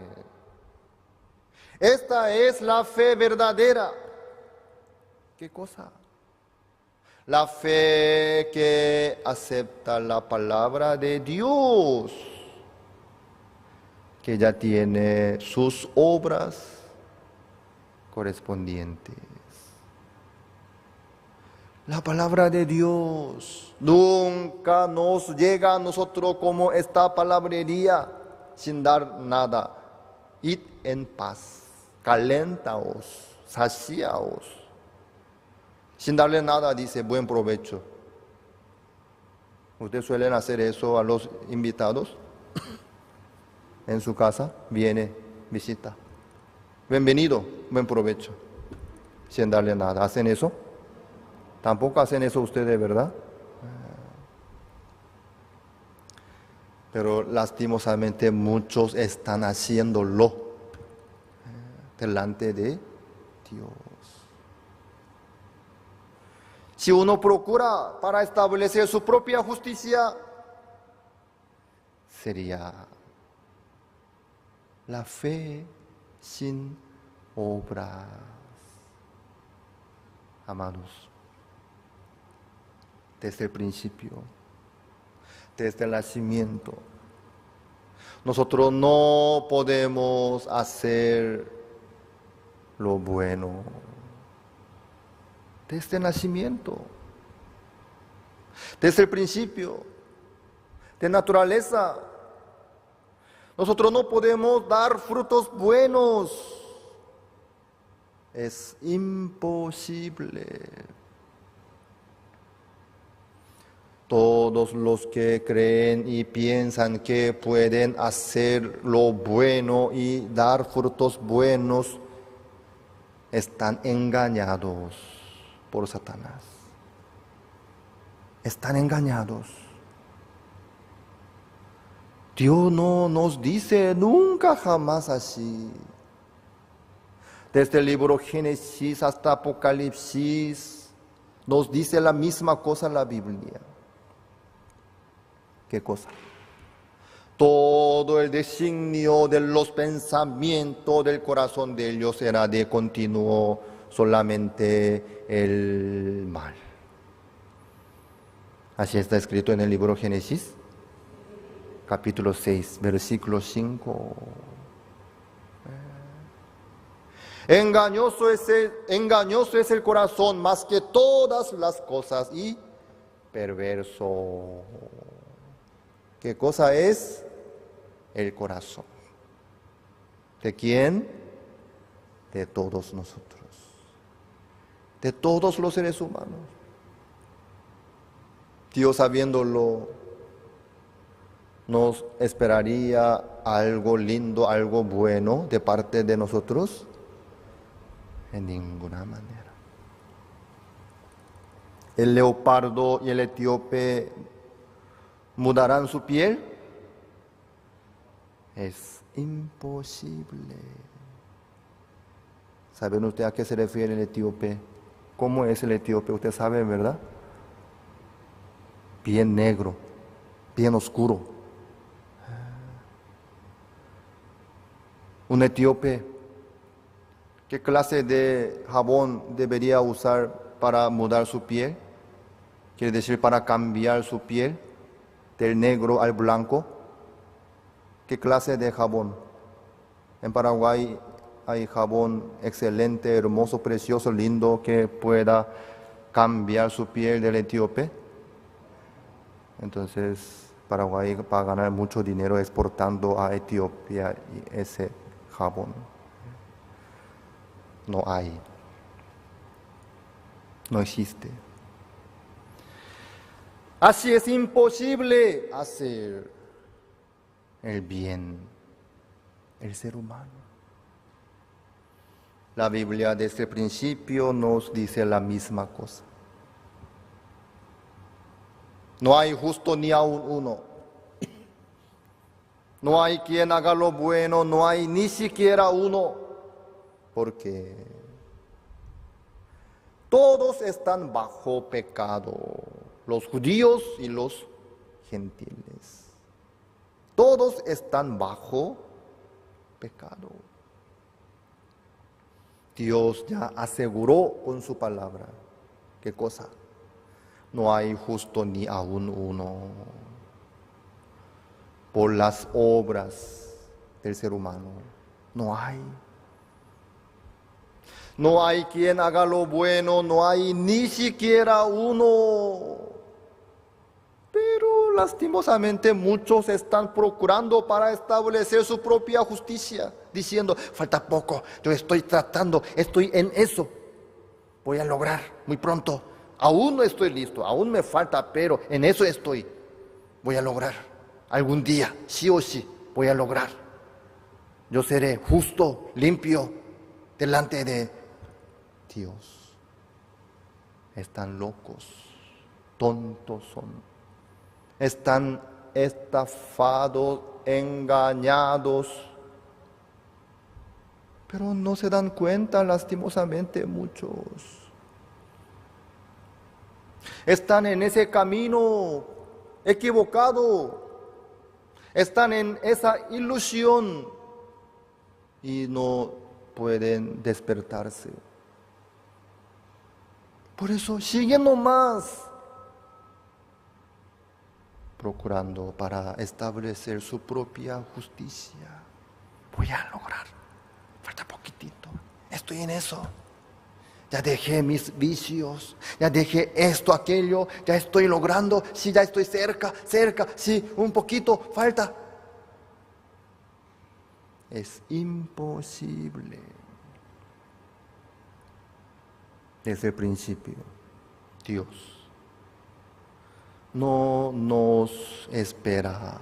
Esta es la fe verdadera. ¿Qué cosa? La fe que acepta la palabra de Dios, que ya tiene sus obras correspondientes. La palabra de Dios nunca nos llega a nosotros como esta palabrería sin dar nada. Id en paz, calentaos, saciaos. Sin darle nada dice buen provecho. ¿Ustedes suelen hacer eso a los invitados? En su casa, viene, visita. Bienvenido, buen provecho. Sin darle nada. ¿Hacen eso? Tampoco hacen eso ustedes, ¿verdad? Pero lastimosamente muchos están haciéndolo delante de Dios. Si uno procura para establecer su propia justicia, sería la fe sin obras. Amados, desde el principio, desde el nacimiento, nosotros no podemos hacer lo bueno. Desde el nacimiento, desde el principio, de naturaleza, nosotros no podemos dar frutos buenos. Es imposible. Todos los que creen y piensan que pueden hacer lo bueno y dar frutos buenos están engañados por Satanás. Están engañados. Dios no nos dice nunca jamás así. Desde el libro Génesis hasta Apocalipsis nos dice la misma cosa la Biblia. ¿Qué cosa? Todo el designio de los pensamientos del corazón de ellos era de continuo solamente el mal. Así está escrito en el libro Génesis, capítulo 6, versículo 5. Engañoso es el corazón más que todas las cosas y perverso. ¿Qué cosa es? El corazón. ¿De quién? De todos nosotros. De todos los seres humanos. Dios, sabiéndolo, ¿nos esperaría algo lindo, algo bueno de parte de nosotros? En ninguna manera. El leopardo y el etíope mudarán su piel. Es imposible. ¿Saben ustedes a qué se refiere el etíope? ¿Cómo es el etíope? Usted sabe, ¿verdad? Bien negro, bien oscuro. Un etíope, ¿qué clase de jabón debería usar para mudar su piel? Quiere decir, para cambiar su piel del negro al blanco. ¿Qué clase de jabón? En Paraguay hay jabón excelente, hermoso, precioso, lindo, que pueda cambiar su piel del etíope. Entonces, Paraguay va a ganar mucho dinero exportando a Etiopía ese jabón. No hay. No existe. Así es imposible hacer el bien, el ser humano. La Biblia desde el principio nos dice la misma cosa. No hay justo ni aun uno. No hay quien haga lo bueno, no hay ni siquiera uno. Porque todos están bajo pecado, los judíos y los gentiles. Todos están bajo pecado. Dios ya aseguró con su palabra. ¿Qué cosa? No hay justo ni aun uno. Por las obras del ser humano, no hay. No hay quien haga lo bueno, no hay ni siquiera uno. Pero lastimosamente muchos están procurando para establecer su propia justicia, diciendo, falta poco, yo estoy tratando, estoy en eso, voy a lograr muy pronto. Aún no estoy listo, aún me falta, pero en eso estoy. Voy a lograr. Algún día, sí o sí, voy a lograr. Yo seré justo, limpio, delante de Dios. Están locos, tontos son. Están estafados, engañados. Pero no se dan cuenta, lastimosamente, muchos. Están en ese camino equivocado. Están en esa ilusión y no pueden despertarse. Por eso siguen nomás procurando para establecer su propia justicia. Voy a lograr, falta poquitito, estoy en eso. Ya dejé mis vicios, ya dejé esto, aquello, ya estoy logrando, sí, ya estoy cerca, sí, un poquito, falta. Es imposible. desde el principio, Dios no nos espera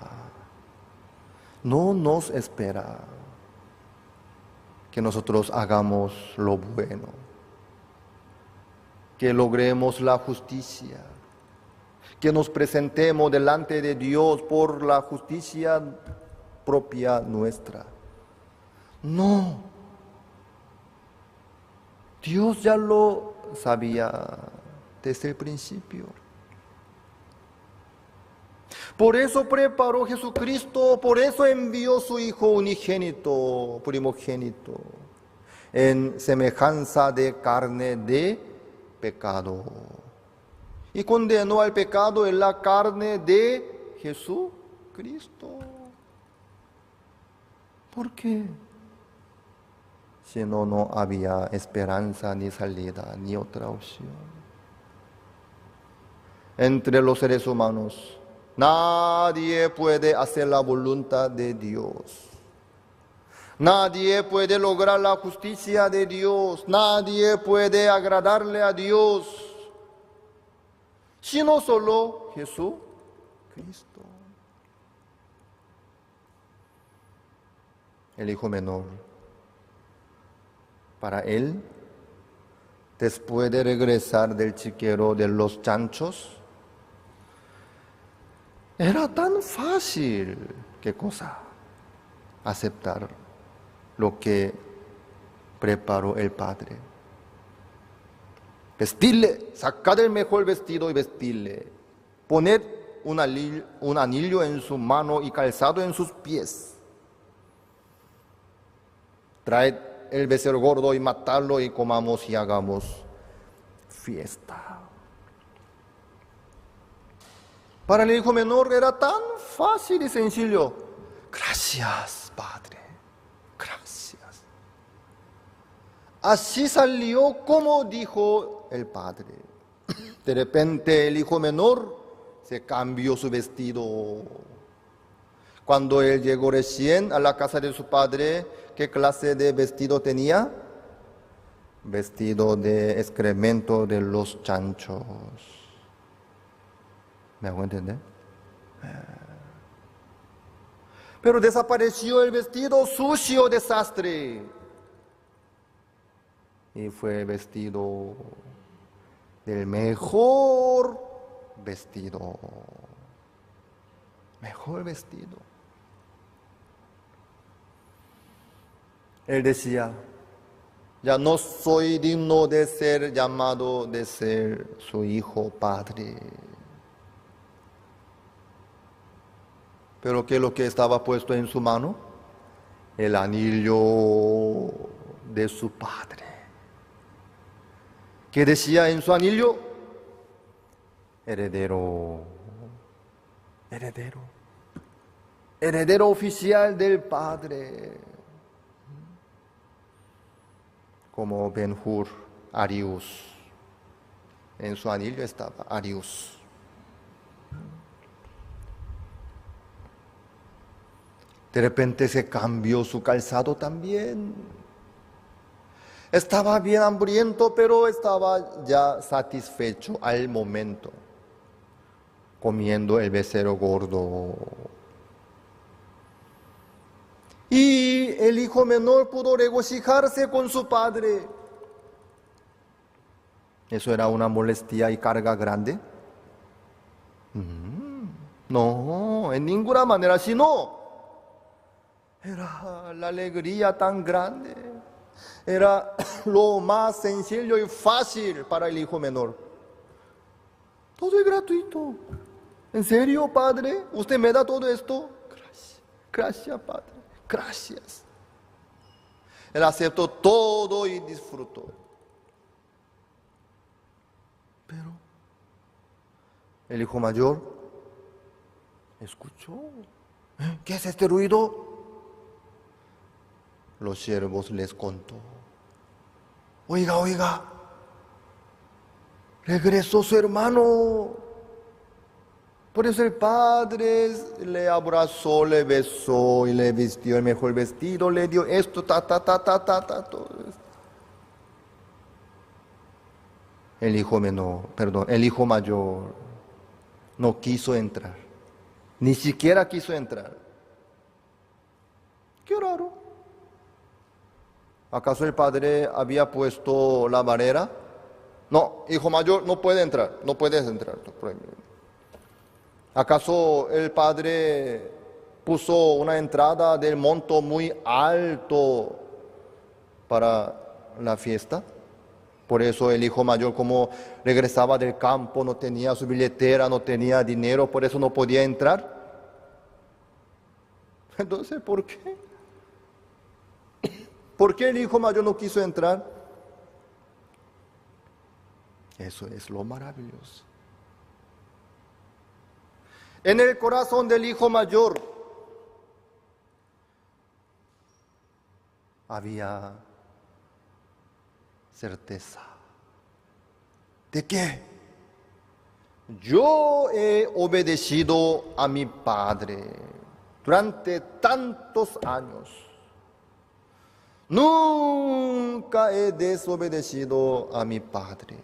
que nosotros hagamos lo bueno, que logremos la justicia, que nos presentemos delante de Dios por la justicia propia nuestra. No, Dios ya lo sabía desde el principio. Por eso preparó Jesucristo, por eso envió su Hijo unigénito, primogénito, en semejanza de carne de pecado. Y condenó al pecado en la carne de Jesucristo. ¿Por qué? Si no había esperanza, ni salida, ni otra opción. Entre los seres humanos, nadie puede hacer la voluntad de Dios. Nadie puede lograr la justicia de Dios. Nadie puede agradarle a Dios, sino solo Jesucristo. El hijo menor, para él, después de regresar del chiquero de los chanchos, era tan fácil, ¿qué cosa? Aceptar lo que preparó el Padre. Vestirle, sacar el mejor vestido y vestirle. Poner un anillo en su mano y calzado en sus pies. Traer el becerro gordo y matarlo y comamos y hagamos fiesta. Para el hijo menor era tan fácil y sencillo. Gracias, Padre. Gracias. Así salió como dijo el Padre. De repente el hijo menor se cambió su vestido. Cuando él llegó recién a la casa de su padre, ¿qué clase de vestido tenía? Vestido de excremento de los chanchos. ¿Me hago entender? Pero desapareció el vestido sucio, desastre. Y fue vestido del mejor vestido. Mejor vestido. Él decía, ya no soy digno de ser llamado, de ser su hijo, Padre. Pero ¿qué es lo que estaba puesto en su mano? El anillo de su Padre. ¿Qué decía en su anillo? Heredero. Heredero. Heredero oficial del Padre. Como Ben-Hur, Arius. En su anillo estaba Arius. De repente se cambió su calzado también. Estaba bien hambriento, pero estaba ya satisfecho al momento, comiendo el becerro gordo. Y el hijo menor pudo regocijarse con su padre. ¿Eso era una molestia y carga grande? No, en ninguna manera, sino era la alegría tan grande. Era lo más sencillo y fácil para el hijo menor. Todo es gratuito. ¿En serio, Padre? ¿Usted me da todo esto? Gracias, gracias, Padre. Gracias. Él aceptó todo y disfrutó. Pero el hijo mayor escuchó. ¿Qué es este ruido? Los siervos les contó. Oiga, regresó su hermano. Por eso el padre le abrazó, le besó y le vistió el mejor vestido, le dio esto, todo esto. el hijo menor, perdón, el hijo mayor no quiso entrar. Ni siquiera quiso entrar. Qué raro. ¿Acaso el padre había puesto la barrera? No, hijo mayor, no puede entrar, no puedes entrar. ¿Acaso el padre puso una entrada del monto muy alto para la fiesta? Por eso el hijo mayor, como regresaba del campo, no tenía su billetera, no tenía dinero, por eso no podía entrar. Entonces, ¿por qué? ¿Por qué el hijo mayor no quiso entrar? Eso es lo maravilloso. En el corazón del hijo mayor había certeza. ¿De qué? Yo he obedecido a mi padre durante tantos años. Nunca he desobedecido a mi padre.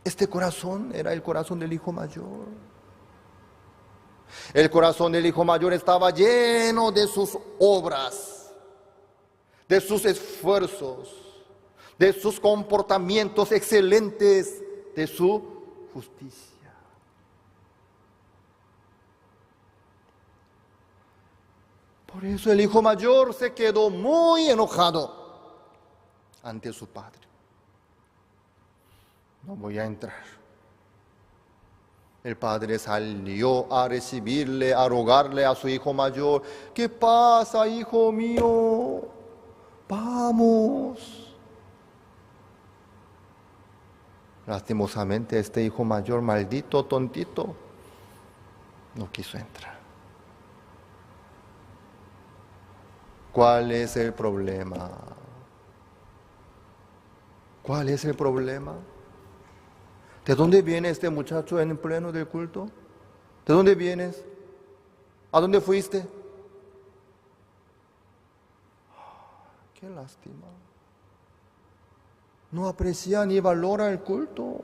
Este corazón era el corazón del hijo mayor. El corazón del hijo mayor estaba lleno de sus obras, de sus esfuerzos, de sus comportamientos excelentes, de su justicia. Por eso el hijo mayor se quedó muy enojado ante su padre. No voy a entrar. El padre salió a recibirle, a rogarle a su hijo mayor: ¿qué pasa, hijo mío? Vamos. Lastimosamente este hijo mayor, maldito, tontito, no quiso entrar. ¿Cuál es el problema? ¿Cuál es el problema? ¿De dónde viene este muchacho en pleno del culto? ¿De dónde vienes? ¿A dónde fuiste? Qué lástima. No aprecia ni valora el culto.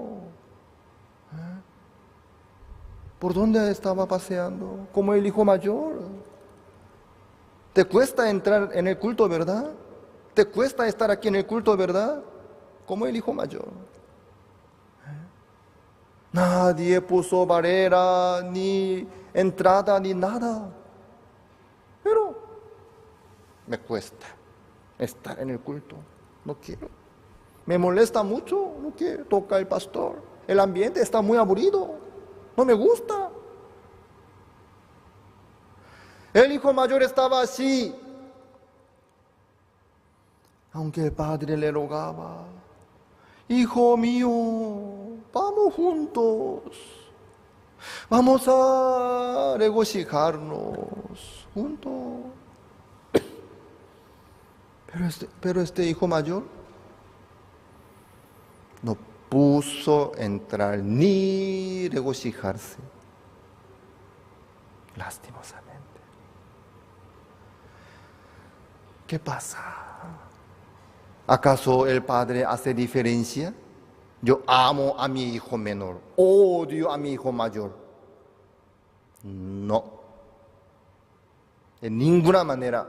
¿Por dónde estaba paseando? Como el hijo mayor. ¿Te cuesta entrar en el culto, verdad? ¿Te cuesta estar aquí en el culto, verdad? Como el hijo mayor. Nadie puso barrera, ni entrada, ni nada. Pero me cuesta estar en el culto. No quiero. Me molesta mucho. No quiero. Toca el pastor. El ambiente está muy aburrido. No me gusta. El hijo mayor estaba así. Aunque el padre le rogaba: hijo mío, vamos juntos, vamos a regocijarnos juntos. Pero este hijo mayor no puso entrar ni regocijarse, lastimosamente. ¿Qué pasa? ¿Acaso el padre hace diferencia? Yo amo a mi hijo menor, odio a mi hijo mayor. No, de ninguna manera.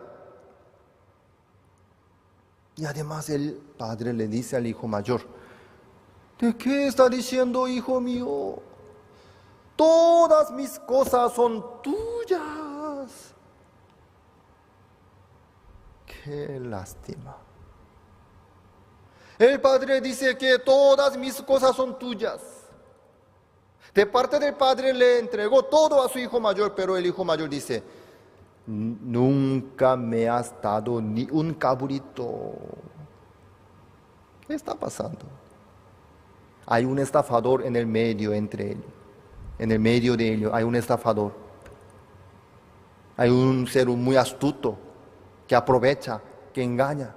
Y además el padre le dice al hijo mayor: ¿de qué está diciendo, hijo mío? Todas mis cosas son tuyas. Qué lástima. El padre dice que todas mis cosas son tuyas. De parte del padre le entregó todo a su hijo mayor, pero el hijo mayor dice: nunca me has dado ni un cabrito. ¿Qué está pasando? Hay un estafador en el medio entre ellos. En el medio de ellos hay un estafador. Hay un ser muy astuto que aprovecha, que engaña.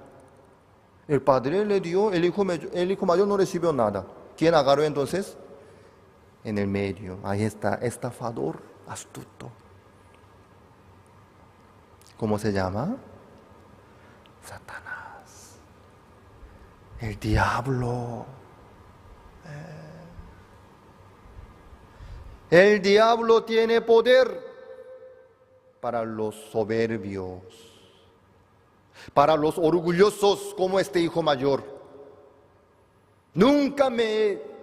El padre le dio, el hijo mayor no recibió nada. ¿Quién agarró entonces? En el medio, ahí está, estafador astuto. ¿Cómo se llama? Satanás. El diablo. El diablo tiene poder para los soberbios, para los orgullosos como este hijo mayor. Nunca me he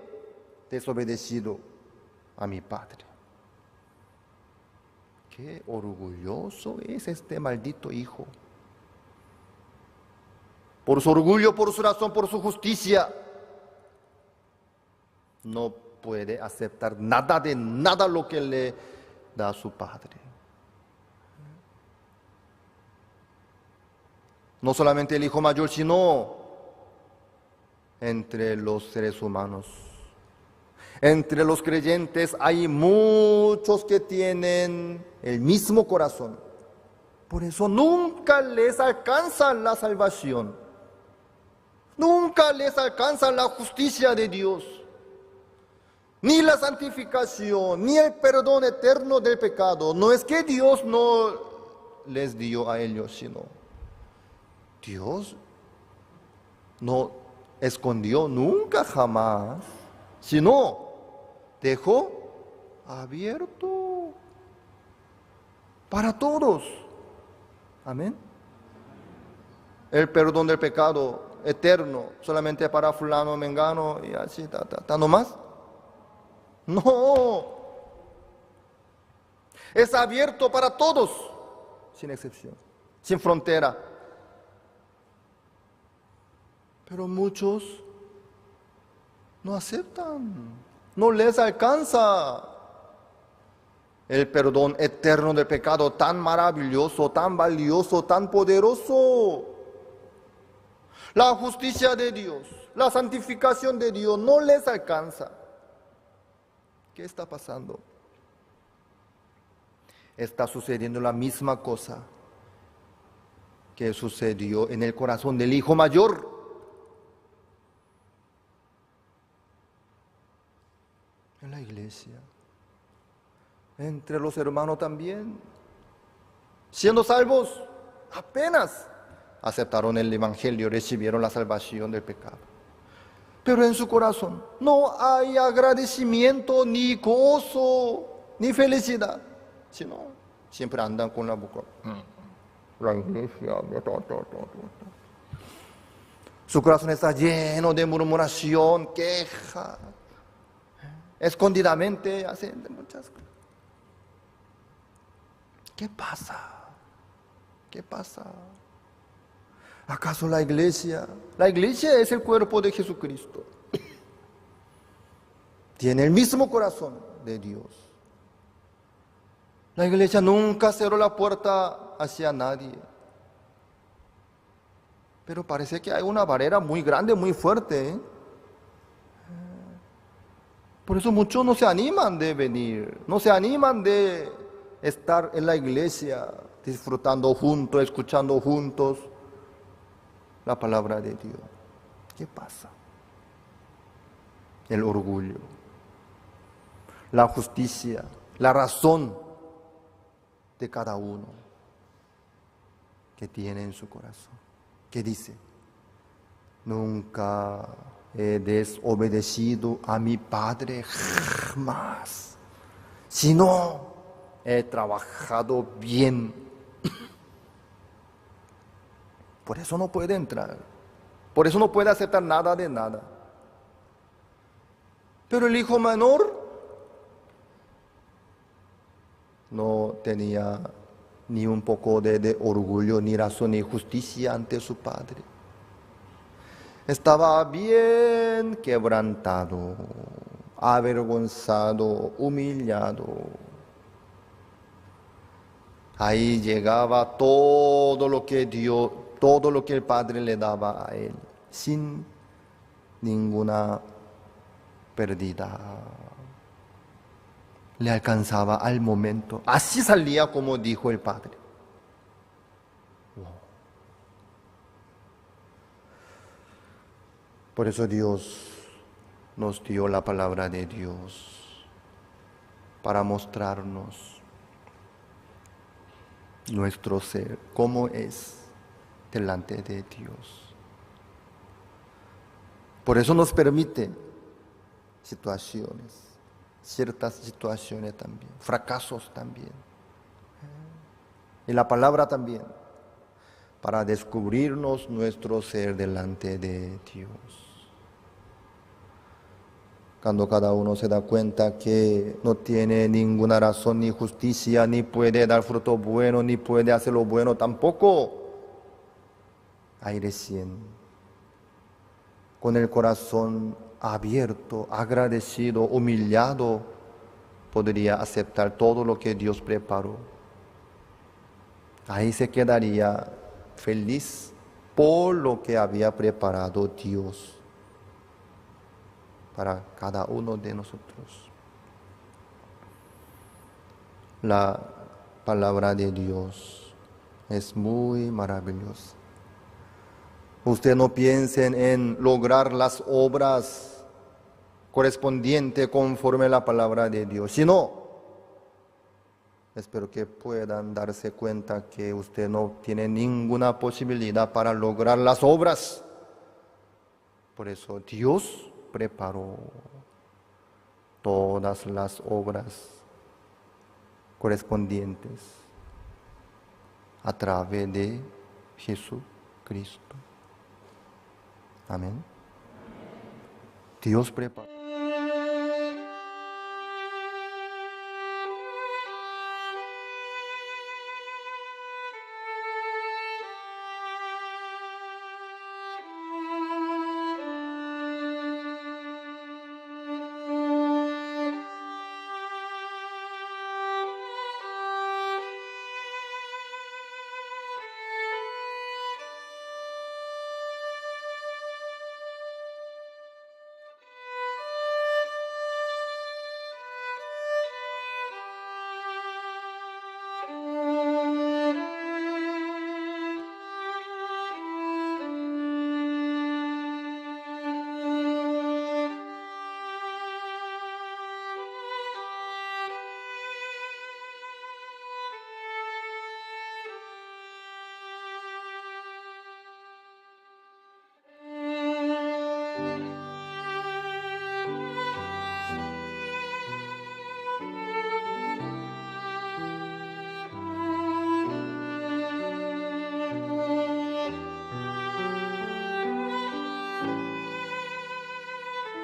desobedecido a mi padre. Qué orgulloso es este maldito hijo. Por su orgullo, por su razón, por su justicia, no puede aceptar nada de nada lo que le da a su padre. No solamente el hijo mayor, sino entre los seres humanos. Entre los creyentes hay muchos que tienen el mismo corazón. Por eso nunca les alcanza la salvación. Nunca les alcanza la justicia de Dios. Ni la santificación, ni el perdón eterno del pecado. No es que Dios no les dio a ellos, sino Dios no escondió nunca jamás, sino dejó abierto para todos. Amén. El perdón del pecado eterno solamente para fulano, mengano y así, ¿no más? No. Es abierto para todos, sin excepción, sin frontera. Pero muchos no aceptan, no les alcanza el perdón eterno del pecado tan maravilloso, tan valioso, tan poderoso. La justicia de Dios, la santificación de Dios no les alcanza. ¿Qué está pasando? Está sucediendo la misma cosa que sucedió en el corazón del hijo mayor. En la iglesia, entre los hermanos también, siendo salvos, apenas aceptaron el evangelio, recibieron la salvación del pecado. Pero en su corazón no hay agradecimiento, ni gozo, ni felicidad, sino siempre andan con la boca. La iglesia, su corazón está lleno de murmuración, queja. Escondidamente hacen muchas cosas. ¿Qué pasa? ¿Qué pasa? ¿Acaso la iglesia es el cuerpo de Jesucristo? Tiene el mismo corazón de Dios. La iglesia nunca cerró la puerta hacia nadie. Pero parece que hay una barrera muy grande, muy fuerte, ¿eh? Por eso muchos no se animan de venir, no se animan de estar en la iglesia, disfrutando juntos, escuchando juntos la palabra de Dios. ¿Qué pasa? El orgullo, la justicia, la razón de cada uno que tiene en su corazón. ¿Qué dice? Nunca he desobedecido a mi padre jamás, sino he trabajado bien. Por eso no puede entrar, por eso no puede aceptar nada de nada. Pero el hijo menor no tenía ni un poco de orgullo, ni razón, ni justicia ante su padre. Estaba bien quebrantado, avergonzado, humillado. Ahí llegaba todo lo que Dios, todo lo que el Padre le daba a él, sin ninguna pérdida. Le alcanzaba al momento. Así salía como dijo el Padre. Por eso Dios nos dio la palabra de Dios para mostrarnos nuestro ser, cómo es delante de Dios. Por eso nos permite situaciones, ciertas situaciones también, fracasos también. Y la palabra también, para descubrirnos nuestro ser delante de Dios. Cuando cada uno se da cuenta que no tiene ninguna razón ni justicia, ni puede dar fruto bueno, ni puede hacer lo bueno tampoco, ahí recién, con el corazón abierto, agradecido, humillado, podría aceptar todo lo que Dios preparó. Ahí se quedaría feliz por lo que había preparado Dios para cada uno de nosotros. La palabra de Dios es muy maravillosa. Usted no piensen en lograr las obras correspondientes conforme a la palabra de Dios, sino espero que puedan darse cuenta que usted no tiene ninguna posibilidad para lograr las obras. Por eso Dios preparó todas las obras correspondientes a través de Jesucristo. Amén. Dios preparó.